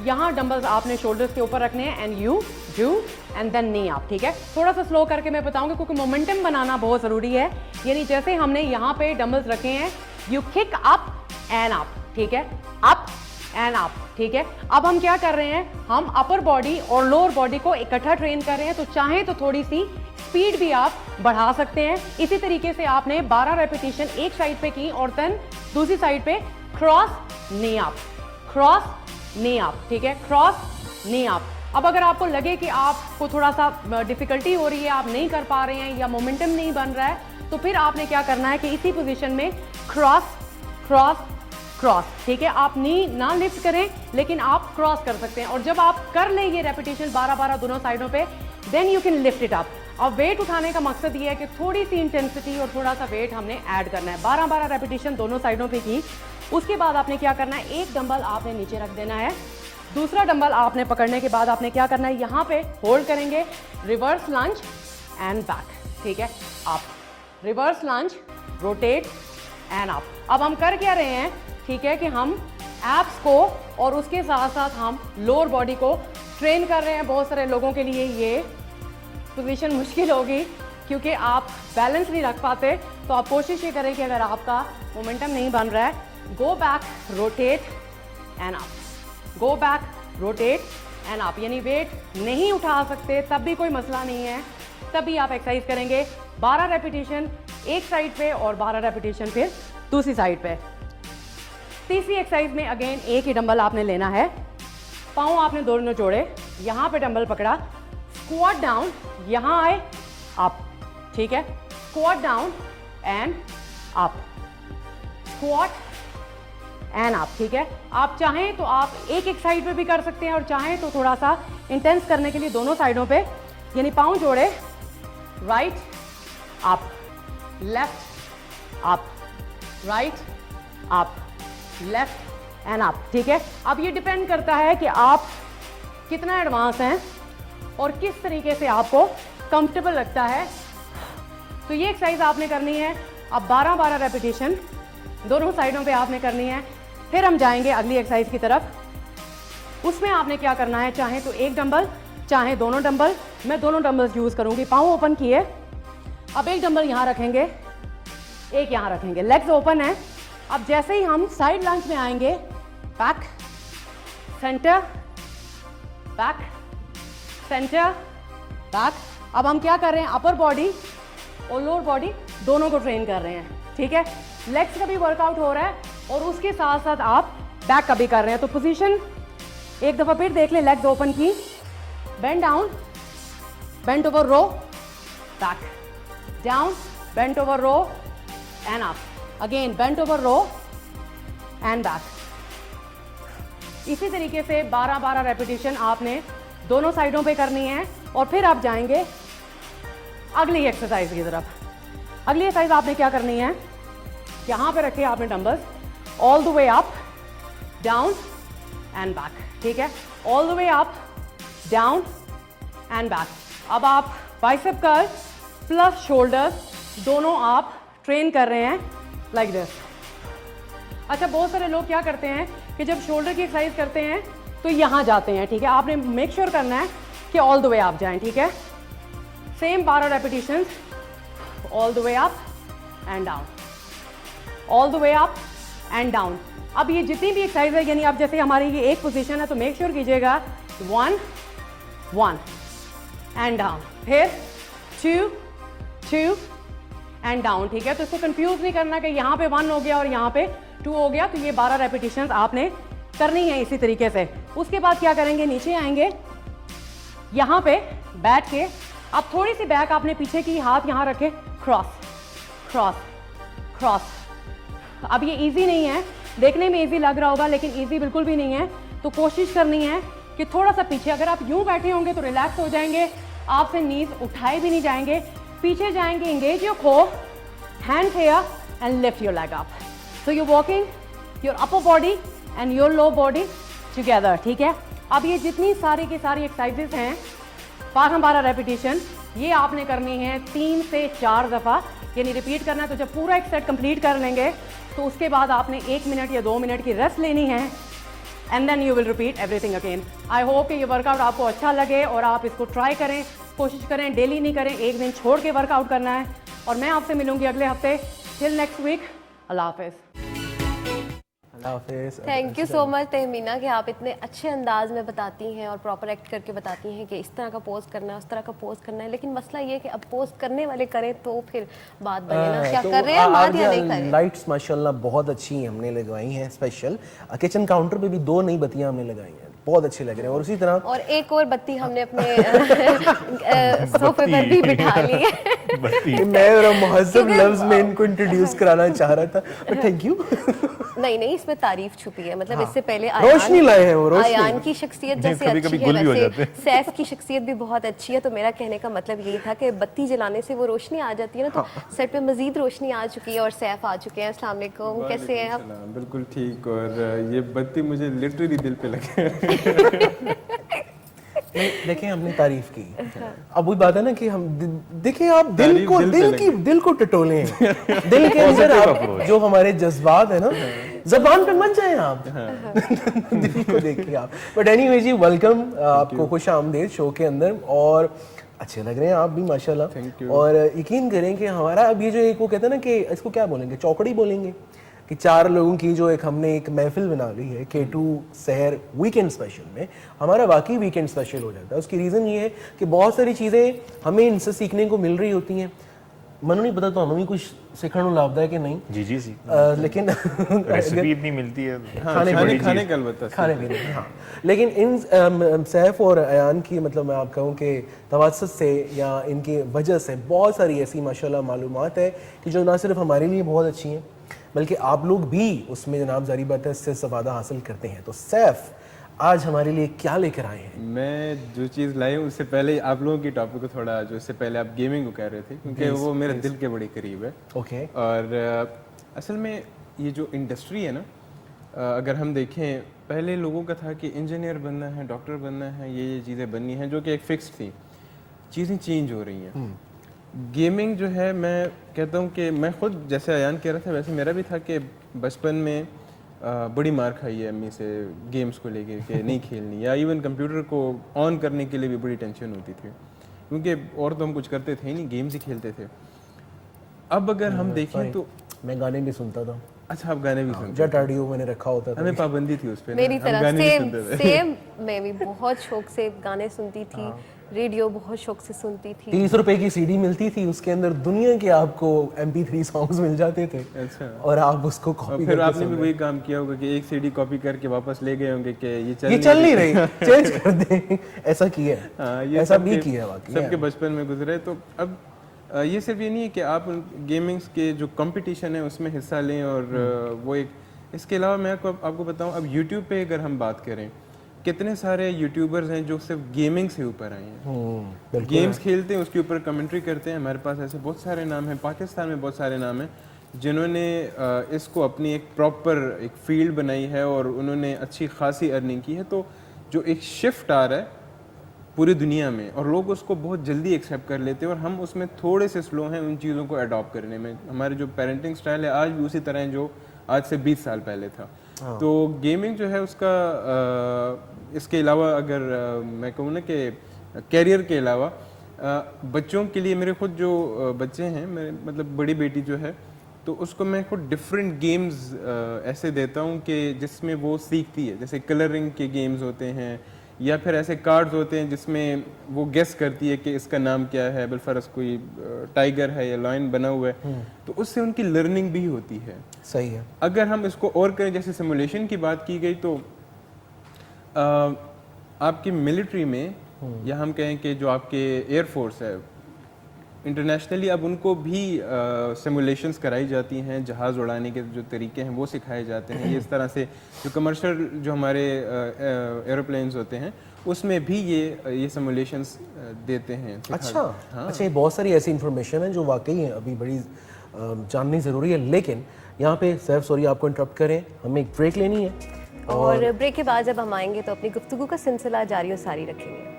यहाँ डंबल्स आपने शोल्डर्स के ऊपर रखने हैं, and you do and then नी आप, ठीक है। थोड़ा सा स्लो करके मैं बताऊंगी क्योंकि मोमेंटम बनाना बहुत ज़रूरी है। यानी जैसे हमने यहाँ पे डंबल्स रखे हैं, you kick up and up, ठीक है, अप एंड अप, ठीक है। अब हम क्या कर रहे हैं, हम अपर बॉडी और लोअर बॉडी को इकट्ठा ट्रेन कर रहे हैं। तो चाहें तो थोड़ी सी स्पीड भी आप बढ़ा सकते हैं। इसी तरीके से आपने 12 रेपिटेशन एक साइड पे की और देन दूसरी साइड पे क्रॉस नी अप, क्रॉस नी अप, ठीक है, क्रॉस नी अप। अब अगर आपको लगे कि आपको थोड़ा सा डिफिकल्टी हो रही है, आप नहीं कर पा रहे हैं या मोमेंटम नहीं बन रहा है, तो फिर आपने क्या करना है कि इसी पोजीशन में क्रॉस क्रॉस क्रॉस, ठीक है। आप नी ना लिफ्ट करें लेकिन आप क्रॉस कर सकते हैं। और जब आप कर लें ये रेपिटेशन 12-12 दोनों साइडों पे, then you can lift it up. अब वेट उठाने का मकसद ये है कि थोड़ी सी इंटेंसिटी और थोड़ा सा वेट हमने ऐड करना है। 12-12 रेपिटेशन दोनों साइडों पे की। उसके बाद आपने क्या करना है, एक डंबल आपने नीचे रख देना है, दूसरा डंबल आपने पकड़ने के बाद आपने क्या करना है, यहाँ पे होल्ड करेंगे, रिवर्स लंज एंड बैक, ठीक है, up, reverse lunge, rotate and up. अब हम कर क्या रहे हैं, ठीक है, कि हम एब्स को और उसके साथ साथ हम लोअर बॉडी को ट्रेन कर रहे हैं। बहुत सारे लोगों के लिए ये पोजीशन मुश्किल होगी क्योंकि आप बैलेंस नहीं रख पाते। तो आप कोशिश ये करें कि अगर आपका मोमेंटम नहीं बन रहा है, go back, rotate and up, go back, rotate and up. यानी वेट नहीं उठा सकते तब भी कोई मसला नहीं है, तभी आप एक्सरसाइज करेंगे। 12 रेपिटेशन एक साइड पे और 12 रेपिटेशन फिर दूसरी साइड पे। तीसरी एक्सरसाइज में अगेन एक ही डंबल आपने लेना है, पाँव आपने दोनों जोड़े, यहाँ पे डंबल पकड़ा, स्क्वाट डाउन, यहाँ आए, अप, ठीक है, squat down and up, squat and up, ठीक है। आप चाहें तो आप एक एक साइड पे भी कर सकते हैं और चाहें तो थोड़ा सा इंटेंस करने के लिए दोनों साइडों पे, यानी पाँव जोड़े, right up, left up, right up, left and up, ठीक है। अब ये डिपेंड करता है कि आप कितना एडवांस हैं और किस तरीके से आपको कंफर्टेबल लगता है। तो ये एक्सरसाइज आपने करनी है। अब 12-12 रेपिटेशन दोनों साइडों पे आपने करनी है। फिर हम जाएंगे अगली एक्सरसाइज की तरफ। उसमें आपने क्या करना है, चाहे तो एक डंबल चाहे दोनों डंबल, मैं दोनों डंबल्स यूज़ करूँगी। पाँव ओपन किए, अब एक डंबल यहाँ रखेंगे, एक यहाँ रखेंगे, लेग्स ओपन है। अब जैसे ही हम साइड लंज में आएंगे, back centre, back centre, back. अब हम क्या कर रहे हैं, अपर बॉडी और लोअर बॉडी दोनों को ट्रेन कर रहे हैं, ठीक है। लेग्स का भी वर्कआउट हो रहा है और उसके साथ साथ आप बैक का भी कर रहे हैं। तो पोजीशन एक दफ़ा फिर देख लें, लेग्स ओपन की, bend down, bend over row, back down, bend over row and up, again bend over row and back. इसी तरीके से 12-12 रेपिटेशन आपने दोनों साइडों पे करनी है। और फिर आप जाएंगे अगली एक्सरसाइज की तरफ। अगली एक्सरसाइज आपने क्या करनी है, यहाँ पे रखे आपने dumbbells all the way up, down and back, ठीक है, all the way up, down and back. अब आप बाइसेप कर्ल प्लस शोल्डर्स दोनों आप ट्रेन कर रहे हैं लाइक दिस। अच्छा, बहुत सारे लोग क्या करते हैं कि जब शोल्डर की एक्सरसाइज करते हैं तो यहाँ जाते हैं, ठीक है, आपने मेक श्योर करना है कि ऑल द वे आप जाएं, ठीक है। Same 12 repetitions, all the way up and down, all the way up and down. अब ये जितनी भी एक्सरसाइज है, यानी अब जैसे हमारी ये एक पोजीशन है तो मेक श्योर कीजिएगा 1 1 एंड डाउन, फिर 2 2 एंड डाउन, ठीक है। तो इसको कंफ्यूज नहीं करना कि यहाँ पे 1 हो गया और यहाँ पे 2 हो गया, तो ये 12 रेपिटेशंस आपने करनी है इसी तरीके से। उसके बाद क्या करेंगे, नीचे आएंगे, यहाँ पे बैठ के अब थोड़ी सी बैक आपने पीछे की, हाथ यहाँ रखे, क्रॉस क्रॉस क्रॉस। अब ये इजी नहीं है, देखने में इजी लग रहा होगा लेकिन इजी बिल्कुल भी नहीं है। तो कोशिश करनी है कि थोड़ा सा पीछे, अगर आप यूं बैठे होंगे तो रिलैक्स हो जाएंगे, आपसे नीज उठाए भी नहीं जाएंगे, पीछे जाएंगे, engage your core, hand here and lift your leg up. So you walking your upper body and your low body together, ठीक है। अब ये जितनी सारी की सारी एक्सरसाइजेस हैं 12 रेपिटेशन, ये आपने करनी है 3 से 4 दफ़ा, यानी रिपीट करना है। तो जब पूरा एक सेट कंप्लीट कर लेंगे तो उसके बाद आपने 1 मिनट या 2 मिनट की रेस्ट लेनी है and then you will repeat everything again. I hope कि ये वर्कआउट आपको अच्छा लगे और आप इसको ट्राई करें, कोशिश करें, डेली नहीं करें, एक दिन छोड़ के वर्कआउट करना है। और मैं आपसे मिलूंगी अगले हफ्ते। टिल नेक्स्ट वीक, अल्लाह हाफिज़। Thank you so much Tahmina कि आप इतने अच्छे अंदाज में बताती हैं और प्रॉपर एक्ट करके बताती हैं कि इस तरह का पोज करना है, उस तरह का पोज करना है। लेकिन मसला ये है कि अब पोज करने वाले करें तो फिर बात बने ना, क्या तो कर रहे हैं बात या नहीं कर रहे। लाइट्स माशाल्लाह बहुत अच्छी हमने लगवाई हैं, स्पेशल किचन काउंटर पे भी 2 नई बत्तियां हमने लगाई हैं, बहुत अच्छे लग रहे हैं। और उसी तरह और एक और बत्ती हमने अपने सोफे पर भी बिठा ली है। मैं और मुहज्जब लफ्ज में इनको इंट्रोड्यूस कराना चाह रहा था, बट थैंक यू। नहीं, इसमें तारीफ छुपी है, मतलब इससे पहले रोशनी लाए हैं वो, रोशनी। आयान की शख्सियत जैसे अच्छी है, वैसे सैफ की शख्सियत भी बहुत अच्छी है। तो मेरा कहने का मतलब यही था कि बत्ती जलाने से वो रोशनी आ जाती है ना, तो सेट पे मजीद रोशनी आ चुकी है और सैफ आ चुके हैं। अस्सलाम वालेकुम, कैसे हैं आप? बिल्कुल ठीक। और ये बत्ती मुझे लिटरली दिल पे लगे। देखें, हमने तारीफ की, अब वही बात है ना कि हम देखें, आप दिल को टटोलें, दिल के अंदर आप जो हमारे जज्बात है ना, ज़बान पे मत जाएं आप, दिल को देखिए आप। बट एनीवे जी, वेलकम, आपको खुश आमदीद शो के अंदर। और अच्छे लग रहे हैं आप भी माशाल्लाह। और यकीन करें कि हमारा अब ये जो एक वो कहते हैं ना कि इसको क्या बोलेंगे, चौकड़ी बोलेंगे, कि 4 लोगों की जो हमने एक महफिल बना ली है K2 सहर वीकेंड स्पेशल में, हमारा वाकई वीकेंड स्पेशल हो जाता है। उसकी रीज़न ये है कि बहुत सारी चीज़ें हमें इनसे सीखने को मिल रही होती हैं। मनु नहीं पता तो हमें भी कुछ सीखने को लाभदा है कि नहीं? जी लेकिन रेसिपी इतनी मिलती है, खाने का अलबत्ता खाने पीने, हाँ। लेकिन इन सैफ और अयान की, मतलब मैं आप कहूँ कि तवज्जुह से या इनकी वजह से बहुत सारी ऐसी माशाल्लाह मालूमात है कि जो ना सिर्फ हमारे लिए बहुत अच्छी हैं बल्कि आप लोग भी उसमें जनाब जारी बात है इससे इस्तेफादा हासिल करते हैं। तो सैफ आज हमारे लिए क्या लेकर आए हैं? मैं जो चीज़ लाई हूँ उससे पहले आप लोगों की टॉपिक को थोड़ा, जो इससे पहले आप गेमिंग को कह रहे थे, क्योंकि वो मेरे दिल के बड़े करीब है। ओके। और असल में ये जो इंडस्ट्री है ना, अगर हम देखें, पहले लोगों का था कि इंजीनियर बनना है, डॉक्टर बनना है, ये चीज़ें बननी हैं, जो कि एक फिक्स थी। चीज़ें चेंज हो रही हैं। गेमिंग जो है, मैं कहता हूँ कि मैं खुद जैसे अयान कह रहा था वैसे मेरा भी था कि बचपन में बड़ी मार खाई है अम्मी से गेम्स को लेके कि नहीं खेलनी, या इवन कंप्यूटर को ऑन करने के लिए भी बड़ी टेंशन होती थी, क्योंकि और तो हम कुछ करते थे ही नहीं, गेम्स ही खेलते थे। अब अगर हम देखें तो मैं गाने भी सुनता था। अच्छा, आप गाने भी सुनते? जट ऑडियो मैंने रखा होता था, हमें पाबंदी थी उस पर, मेरी तरह सेम मैं भी बहुत शौक से गाने सुनती थी, रेडियो बहुत शौक से सुनती थी। 30 रुपए की सीडी मिलती थी, उसके अंदर दुनिया के आपको MP3 सॉन्ग्स मिल जाते थे। अच्छा। और आप उसको कॉपी, फिर आपने भी वही काम किया होगा कि एक सीडी कॉपी करके वापस ले गए होंगे कि ये चल नहीं रही, चेंज कर दें, ऐसा किया है। ये ऐसा भी किया वाकई, सबके बचपन में गुजरे। तो अब ये सिर्फ ये नहीं है कि आप गेमिंग्स के जो कंपटीशन है उसमें हिस्सा लें और वो एक, इसके अलावा मैं आपको बताऊं, अब यूट्यूब पे अगर हम बात करें कितने सारे यूट्यूबर्स हैं जो सिर्फ गेमिंग से ऊपर आए हैं, गेम्स खेलते हैं, उसके ऊपर कमेंट्री करते हैं। हमारे पास ऐसे बहुत सारे नाम हैं, पाकिस्तान में बहुत सारे नाम हैं जिन्होंने इसको अपनी एक प्रॉपर एक फील्ड बनाई है और उन्होंने अच्छी खासी अर्निंग की है। तो जो एक शिफ्ट आ रहा है पूरी दुनिया में और लोग उसको बहुत जल्दी एक्सेप्ट कर लेते हैं और हम उसमें थोड़े से स्लो हैं उन चीज़ों को अडॉप्ट करने में। हमारे जो पेरेंटिंग स्टाइल है आज भी उसी तरह है जो आज से 20 साल पहले था। तो गेमिंग जो है उसका इसके अलावा अगर मैं कहूँ ना कि कैरियर के अलावा बच्चों के लिए, मेरे खुद जो बच्चे हैं, मेरे मतलब बड़ी बेटी जो है, तो उसको मैं खुद डिफरेंट गेम्स ऐसे देता हूँ कि जिसमें वो सीखती है। जैसे कलरिंग के गेम्स होते हैं या फिर ऐसे कार्ड्स होते हैं जिसमें वो गेस करती है कि इसका नाम क्या है, बिलफर्ज कोई टाइगर है या लायन बना हुआ है, तो उससे उनकी लर्निंग भी होती है। सही है। अगर हम इसको और करें, जैसे सिमुलेशन की बात की गई, तो आपकी मिलिट्री में या हम कहें कि जो आपके एयरफोर्स है इंटरनेशनली, अब उनको भी सिमुलेशंस कराई जाती हैं, जहाज़ उड़ाने के जो तरीके हैं वो सिखाए जाते हैं। ये इस तरह से जो कमर्शियल जो हमारे एरोप्लेन्स होते हैं उसमें भी ये सिमुलेशंस देते हैं। अच्छा, अच्छा, ये बहुत सारी ऐसी इन्फॉर्मेशन है जो वाकई है अभी बड़ी जाननी ज़रूरी है। लेकिन यहाँ पे सैफ, सॉरी आपको इंटरप्ट करें, हमें एक ब्रेक लेनी है और ब्रेक के बाद जब हम आएंगे तो अपनी गुफ्तगू का सिलसिला जारी और सारी रखेंगे।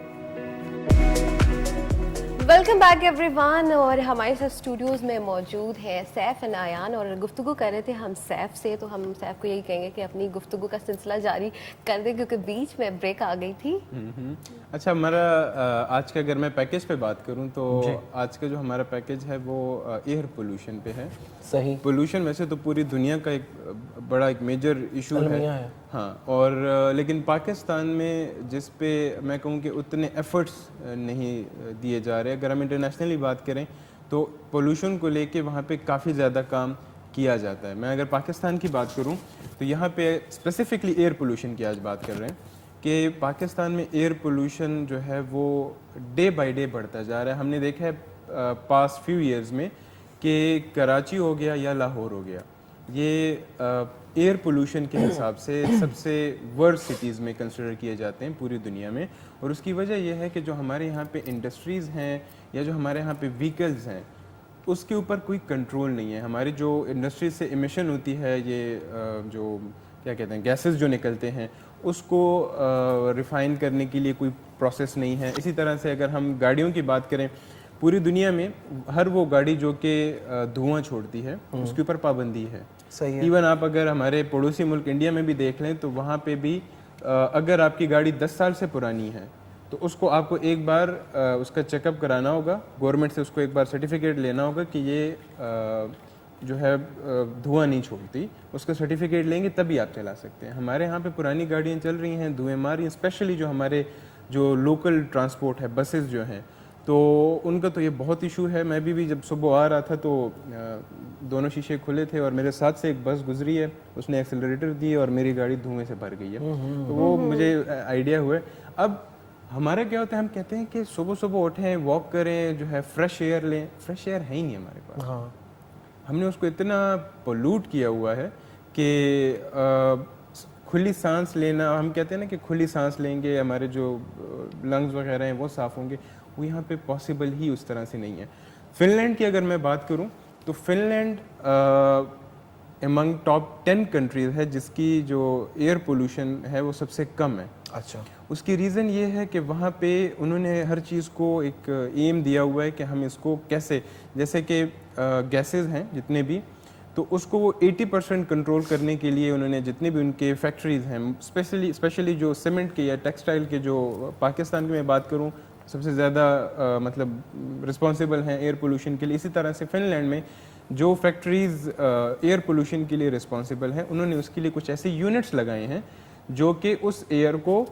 Welcome back everyone. और हमारे साथ स्टूडियोज़ में मौजूद है सैफ एंड आयान और गुफ्तगू कर रहे थे हम सैफ से, तो हम सैफ को यही कहेंगे कि अपनी गुफ्तगू का सिलसिला जारी कर दें क्योंकि बीच में ब्रेक आ गई थी। अच्छा, हमारा आज का अगर मैं पैकेज पे बात करूं तो आज का जो हमारा पैकेज है वो एयर पोल्यूशन पे है। सही। पोल्यूशन वैसे तो पूरी दुनिया का एक बड़ा एक मेजर इशू है। हाँ, और लेकिन पाकिस्तान में जिस पे मैं कहूँ कि उतने एफर्ट्स नहीं दिए जा रहे। अगर हम इंटरनेशनली बात करें तो पोल्यूशन को लेके वहाँ पे काफ़ी ज़्यादा काम किया जाता है। मैं अगर पाकिस्तान की बात करूँ तो यहाँ पे स्पेसिफिकली एयर पोल्यूशन की आज बात कर रहे हैं कि पाकिस्तान में एयर पोल्यूशन जो है वो डे बाय डे बढ़ता जा रहा है। हमने देखा है पास्ट फ्यू इयर्स में कि कराची हो गया या लाहौर हो गया, ये एयर पोल्यूशन के हिसाब से सबसे वर्स्ट सिटीज़ में कंसिडर किए जाते हैं पूरी दुनिया में। और उसकी वजह यह है कि जो हमारे यहाँ पे इंडस्ट्रीज़ हैं या जो हमारे यहाँ पे व्हीकल्स हैं उसके ऊपर कोई कंट्रोल नहीं है। हमारी जो इंडस्ट्री से इमिशन होती है, ये जो क्या कहते हैं गैसेस जो निकलते हैं, उसको रिफ़ाइन करने के लिए कोई प्रोसेस नहीं है। इसी तरह से अगर हम गाड़ियों की बात करें, पूरी दुनिया में हर वो गाड़ी जो कि धुआं छोड़ती है उसके ऊपर पाबंदी है। सही है। इवन आप अगर हमारे पड़ोसी मुल्क इंडिया में भी देख लें तो वहाँ पे भी अगर आपकी गाड़ी 10 साल से पुरानी है तो उसको आपको एक बार उसका चेकअप कराना होगा, गवर्नमेंट से उसको एक बार सर्टिफिकेट लेना होगा कि ये जो है धुआं नहीं छोड़ती। उसका सर्टिफिकेट लेंगे तभी आप चला सकते हैं। हमारे यहाँ पे पुरानी गाड़ियाँ चल रही हैं, धुएँ मार रही हैं। स्पेशली जो हमारे जो लोकल ट्रांसपोर्ट है, बसेस जो हैं, तो उनका तो ये बहुत इशू है। मैं भी जब सुबह आ रहा था तो दोनों शीशे खुले थे और मेरे साथ से एक बस गुजरी है, उसने एक्सेलरेटर दी और मेरी गाड़ी धुएं से भर गई है। तो वो मुझे आइडिया हुआ। अब हमारा क्या होता है, हम कहते हैं कि सुबह सुबह उठें, वॉक करें, जो है फ्रेश एयर लें। फ्रेश एयर है ही नहीं हमारे पास। हाँ। हमने उसको इतना पोल्यूट किया हुआ है कि खुली सांस लेना, हम कहते हैं ना कि खुली सांस लेंगे हमारे जो लंग्स वगैरह हैं वो साफ़ होंगे, वो यहाँ पे पॉसिबल ही उस तरह से नहीं है। फिनलैंड की अगर मैं बात करूँ तो फिनलैंड अमंग टॉप 10 कंट्रीज है जिसकी जो एयर पोल्यूशन है वो सबसे कम है। अच्छा। उसकी रीज़न ये है कि वहाँ पे उन्होंने हर चीज़ को एक एम दिया हुआ है कि हम इसको कैसे, जैसे कि गैसेस हैं जितने भी, तो उसको वो 80% कंट्रोल करने के लिए उन्होंने जितने भी उनके फैक्ट्रीज़ हैं, स्पेशली जो सीमेंट के या टेक्सटाइल के, जो पाकिस्तान की मैं बात करूँ सबसे ज़्यादा मतलब रिस्पॉन्सिबल हैं एयर पोल्यूशन के लिए। इसी तरह से फिनलैंड में जो फैक्ट्रीज़ एयर पोल्यूशन के लिए रिस्पॉन्सिबल हैं, उन्होंने उसके लिए कुछ ऐसे यूनिट्स लगाए हैं जो कि उस एयर को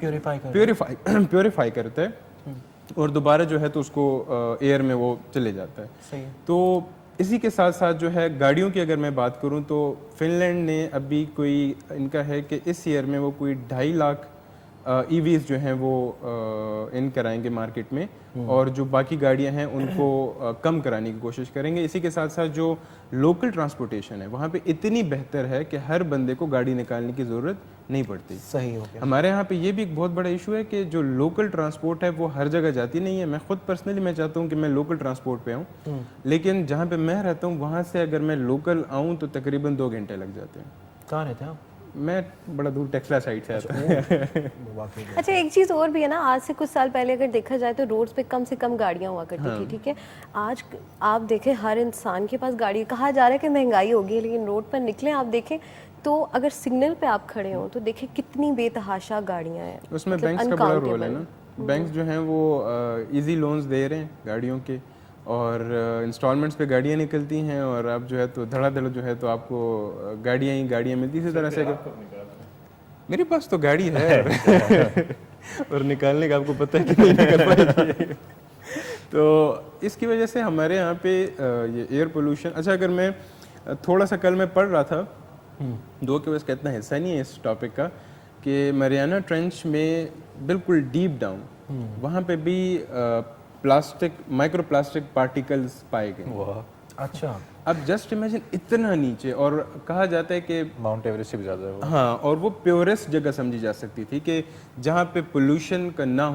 प्योरीफाई करता है और दोबारा जो है तो उसको एयर में वो चले जाता है। सही है। तो इसी के साथ साथ जो है गाड़ियों की अगर मैं बात करूं तो फिनलैंड ने अभी कोई इनका है कि इस ईयर में वो कोई 2.5 लाख ईवीज जो हैं वो इन कराएंगे मार्केट में, और जो बाकी गाड़ियां हैं उनको कम कराने की कोशिश करेंगे। इसी के साथ साथ जो लोकल ट्रांसपोर्टेशन है वहाँ पे इतनी बेहतर है कि हर बंदे को गाड़ी निकालने की ज़रूरत नहीं पड़ती। सही हो गया। हमारे यहाँ पे ये भी एक बहुत बड़ा इशू है कि जो लोकल ट्रांसपोर्ट है वो हर जगह जाती नहीं है। मैं खुद पर्सनली मैं चाहता हूँ कि मैं लोकल ट्रांसपोर्ट पे आऊँ, लेकिन जहाँ पे मैं रहता हूँ वहाँ से अगर मैं लोकल आऊँ तो तकरीबन 2 घंटे लग जाते हैं। कहाँ रहते हैं आप? मैं बड़ा दूर टेक्सला साइड से आता हूँ। अच्छा, एक चीज़ और भी है ना, आज से कुछ साल पहले अगर देखा जाए तो रोड्स पे कम से कम गाड़ियाँ हुआ करती थी, ठीक है। आज आप देखें हर इंसान के पास गाड़ी, कहा जा रहा है कि महंगाई हो गई है, लेकिन रोड पर निकलें आप देखें तो अगर सिग्नल पे आप खड़े हो तो देखें कितनी बेतहाशा गाड़ियाँ हैं। उसमें मतलब बैंक्स का बड़ा रोल है uncountable। ना। बैंक्स जो हैं वो इजी लोन्स दे रहे हैं गाड़ियों के, और इंस्टॉलमेंट्स पे गाड़ियाँ निकलती हैं, और अब जो है तो धड़ाधड़ जो है तो आपको गाड़ियाँ ही गाड़ियाँ मिलती। इसी तरह से मेरे पास तो गाड़ी है और निकालने का आपको पता है कि नहीं निकल पाएगी। तो इसकी वजह से हमारे यहाँ पे ये एयर पोल्यूशन, अच्छा अगर मैं थोड़ा सा, कल मैं पढ़ रहा था, दो के बस का इतना हिस्सा नहीं है इस टॉपिक का, कि मरियाना ट्रेंच में बिल्कुल डीप डाउन वहाँ पे भी प्लास्टिक, माइक्रो प्लास्टिक पार्टिकल्स पाए गए। अच्छा, अब जस्ट इमेजिन इतना नीचे, और कहा जाता है कि माउंट एवरेस्ट से भी ज़्यादा है वो। हाँ, और वो प्योरेस्ट जगह समझी जा सकती थी कि जहाँ पे पोल्यूशन का ना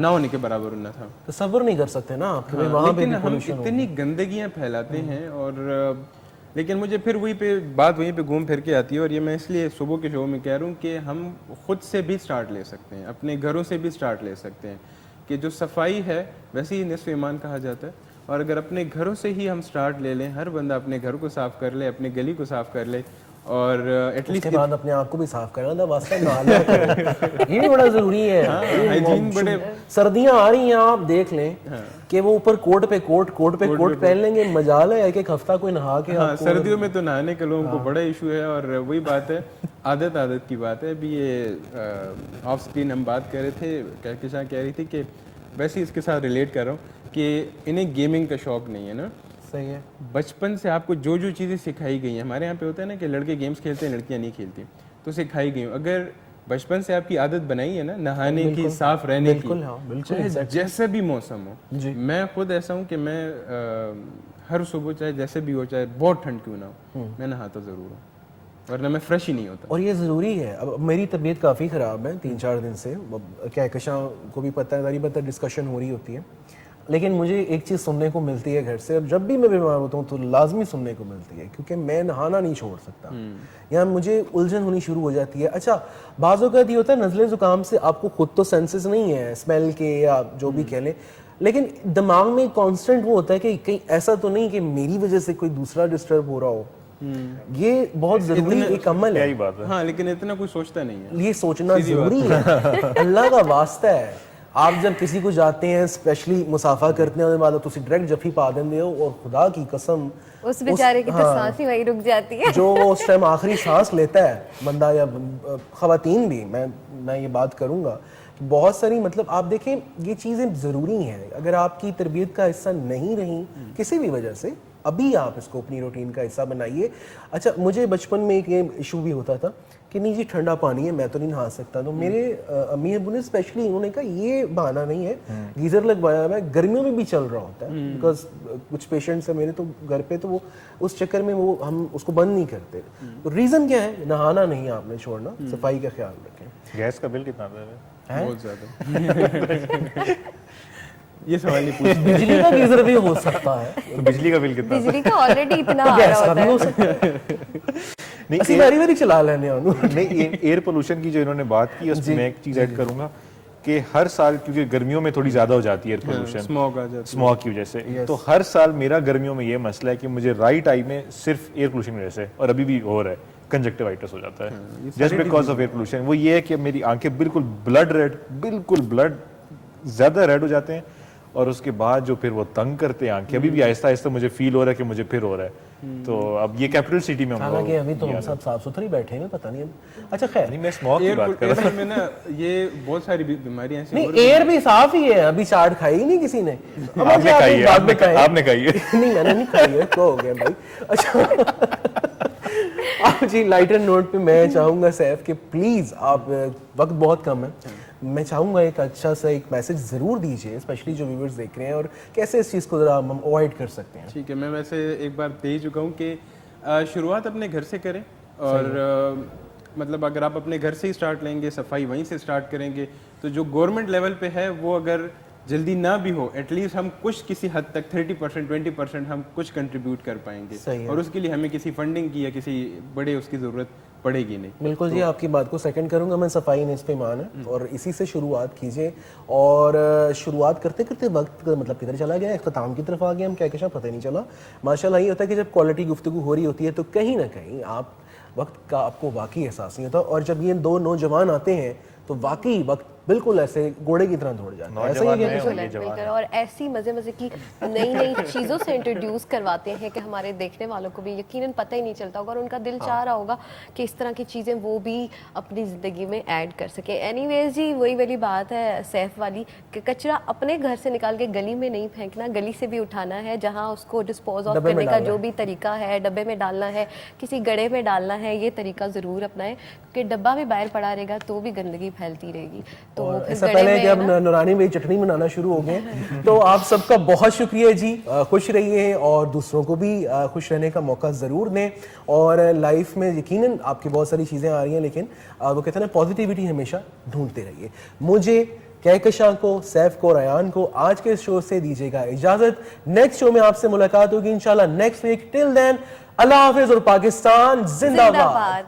होने के बराबर होना था। तसव्वुर नहीं कर सकते ना आप कि भाई हाँ, वहाँ पे लेकिन भी हम pollution इतनी गंदगियाँ फैलाते हैं, और लेकिन मुझे फिर वहीं पे घूम फिर के आती है, और ये मैं इसलिए सुबह के शो में कह रहा हूँ कि हम खुद से भी स्टार्ट ले सकते हैं, अपने घरों से भी स्टार्ट ले सकते हैं, कि जो सफाई है वैसे ही निस्फ़ ईमान कहा जाता है, और अगर अपने घरों से ही हम स्टार्ट ले लें, हर बंदा अपने घर को साफ़ कर ले, अपने गली को साफ़ कर ले, और एटलीस्ट उसके बाद अपने आप को भी साफ करना था, वास्ता नहाना करो। ये भी बड़ा जरूरी है। हाइजीन बड़े, सर्दियां आ रही हैं, आप देख लें कि वो ऊपर कोट पे कोट पहन लेंगे, मजाल है एक हफ्ता कोई नहा के। हाँ, सर्दियों में तो नहाने के लोगों को बड़ा इशू है, और वही बात है, आदत की बात है। अभी ये ऑफ स्क्रीन हम बात कर रहे थे, कहकशां कह रही थी कि वैसे ही इसके साथ रिलेट कर रहा हूँ कि इन्हें गेमिंग का शौक नहीं है ना। सही है। बचपन से आपको जो चीज़ें सिखाई गई हैं, हमारे यहाँ पे होता है ना कि लड़के गेम्स खेलते हैं, लड़कियाँ नहीं खेलती, तो सिखाई गई। अगर बचपन से आपकी आदत बनाई है ना नहाने की, साफ रहने की, चाहे जैसे भी मौसम हो। मैं खुद ऐसा हूँ कि मैं हर सुबह चाहे जैसे भी हो, चाहे बहुत ठंड क्यों ना हो, मैं नहाता ज़रूर हूँ, वरना मैं फ्रेश ही नहीं होता। और ये ज़रूरी है। अब मेरी तबीयत काफ़ी ख़राब है 3-4 दिन से, कहकशां को भी पता है, सारी पता डिस्कशन हो रही होती है, लेकिन मुझे एक चीज़ सुनने को मिलती है घर से, और जब भी मैं बीमार होता हूँ तो लाजमी सुनने को मिलती है, क्योंकि मैं नहाना नहीं छोड़ सकता, या मुझे उलझन होनी शुरू हो जाती है। अच्छा, बाज़ औक़ात ये होता है नज़ले ज़ुकाम से आपको खुद तो सेंसेस नहीं है स्मेल के या जो भी कह लें, लेकिन दिमाग में कांस्टेंट वो होता है कि कहीं ऐसा तो नहीं कि मेरी वजह से कोई दूसरा डिस्टर्ब हो रहा हो। ये बहुत ज़रूरी एक अमल है। यही बात है। हाँ, लेकिन इतना कोई सोचता नहीं है। ये सोचना ज़रूरी है। अल्लाह का वास्ता है, आप जब किसी को जाते हैं, स्पेशली मुसाफा करते हैं, बाद तुसी डायरेक्ट जफी पा देंगे हो, और खुदा की कसम उस बेचारे की तो सांस ही वहीं रुक जाती है। जो उस टाइम आखिरी सांस लेता है बंदा, या ख़वातीन भी, मैं ये बात करूँगा, बहुत सारी, मतलब आप देखें ये चीज़ें ज़रूरी हैं। अगर आपकी तरबियत का हिस्सा नहीं रही किसी भी वजह से, अभी आप इसको अपनी रूटीन का हिस्सा बनाइए। अच्छा, मुझे बचपन में एक ये इशू भी होता था कि नहीं जी ठंडा पानी है, मैं तो नहीं नहा सकता, तो मेरे अम्मी अबू ने स्पेशली उन्होंने कहा ये बहाना नहीं है, गीज़र लगवाया हुआ है, गर्मियों में भी चल रहा होता है, बिकॉज कुछ पेशेंट्स हैं मेरे तो घर पे, तो वो उस चक्कर में वो हम उसको बंद नहीं करते। तो रीज़न क्या है? नहाना नहीं आपने छोड़ना, सफाई का ख्याल रखें। गैस का बिल कितना आता है? बहुत ज़्यादा। ये सवाल नहीं पूछ। बिजली का गीजर भी हो सकता है, तो बिजली का बिल कितना? बिजली का ऑलरेडी इतना आ रहा होता है। हो सकता है। नहीं, ਅਸੀਂ ਵਾਰੀ ਵਾਰੀ ਚਲਾ ਲੈਣੇ ਉਹਨੂੰ। नहीं, एयर पोल्यूशन की जो इन्होंने बात की उसमें मैं एक चीज़ ऐड करूंगा कि हर साल, क्योंकि गर्मियों में थोड़ी ज़्यादा हो जाती है एयर पोल्यूशन, स्मॉग आ जाता है, स्मॉग की वजह से, तो हर साल मेरा गर्मियों में ये मसला है कि मुझे राइट आई में सिर्फ एयर पोल्यूशन की वजह से, और अभी भी हो रहा है, कंजक्टिवाइटिस हो जाता है just because of air pollution. वो ये है कि मेरी आंखें बिल्कुल ब्लड ज़्यादा रेड हो जाते हैं, और उसके बाद जो फिर वो तंग करते हैं आंखें, अभी भी आहिस्ता आहिस्ता मुझे फील हो रहा है कि मुझे फिर हो रहा है। तो अब ये कैपिटल सिटी में हालांकि अभी तो हम सब साफ सुथरी बैठे हैं, पता नहीं। अच्छा खैर, नहीं, मैं स्मॉग की बात कर रहा में ना ये बहुत सारी बीमारियां ऐसी नहीं, एयर भी साफ ही है, अभी चाट खाई नहीं किसी ने। आपने खाई है, आपने खाई है। नहीं, मैंने नहीं खाई है, तो हो गया भाई। अच्छा आप जी लाइटर नोट पे मैं चाहूँगा सैफ कि प्लीज़ आप वक्त बहुत कम है, मैं चाहूँगा एक अच्छा सा एक मैसेज ज़रूर दीजिए, स्पेशली जो व्यूअर्स देख रहे हैं, और कैसे इस चीज़ को ज़रा हम अवॉइड कर सकते हैं। ठीक है, मैं वैसे एक बार दे ही चुका हूँ कि शुरुआत अपने घर से करें, और मतलब अगर आप अपने घर से ही स्टार्ट लेंगे, सफाई वहीं से स्टार्ट करेंगे, तो जो गवर्नमेंट लेवल पे है वो अगर जल्दी ना भी हो, एटलीस्ट हम कुछ किसी हद तक 30% 20% हम कुछ कंट्रीब्यूट कर पाएंगे, और उसके लिए हमें किसी फंडिंग की या किसी बड़े उसकी ज़रूरत पड़ेगी नहीं। बिल्कुल जी, आपकी बात को सेकंड करूंगा मैं, सफाई ने इस पे ईमान है और इसी से शुरुआत कीजिए। और शुरुआत करते करते वक्त मतलब किधर चला गया, इख्तिताम की तरफ आ गया हम, क्या क्या पता ही नहीं चला। माशाल्लाह ये होता है कि जब क्वालिटी गुफ्तगू हो रही होती है तो कहीं ना कहीं आप वक्त का आपको वाकई एहसास नहीं होता, और जब ये दो नौजवान आते हैं तो वाकई वक्त बिल्कुल ऐसे घोड़े की तरह दौड़ जाता है। ऐसा ही है बिल्कुल, और ऐसी मजे मजे की नई नई चीज़ों से इंट्रोड्यूस करवाते हैं कि हमारे देखने वालों को भी यकीनन पता ही नहीं चलता होगा, और उनका दिल चाह रहा होगा कि इस तरह की चीज़ें वो भी अपनी ज़िंदगी में ऐड कर सके। एनीवेज जी, वही वाली बात है सैफ वाली कि कचरा अपने घर से निकाल के गली में नहीं फेंकना, गली से भी उठाना है, जहाँ उसको डिस्पोज ऑफ करने का जो भी तरीका है, डब्बे में डालना है, किसी गड्ढे में डालना है, ये तरीका ज़रूर अपनाएं, क्योंकि डब्बा भी बाहर पड़ा रहेगा तो भी गंदगी फैलती रहेगी। तो इससे पहले कि अब नूरानी भाई चटनी बनाना शुरू हो गए, तो आप सबका बहुत शुक्रिया जी, खुश रहिए और दूसरों को भी खुश रहने का मौका ज़रूर दें। और लाइफ में यकीनन आपकी बहुत सारी चीज़ें आ रही हैं, लेकिन वो कहते हैं ना, पॉजिटिविटी हमेशा ढूंढते रहिए। मुझे, कहकशां को, सैफ को, रयान को आज के शो से दीजिएगा इजाज़त। नेक्स्ट शो में आपसे मुलाकात होगी इंशाल्लाह नेक्स्ट वीक। टिल देन अल्लाह हाफिज़ और पाकिस्तान जिंदाबाद।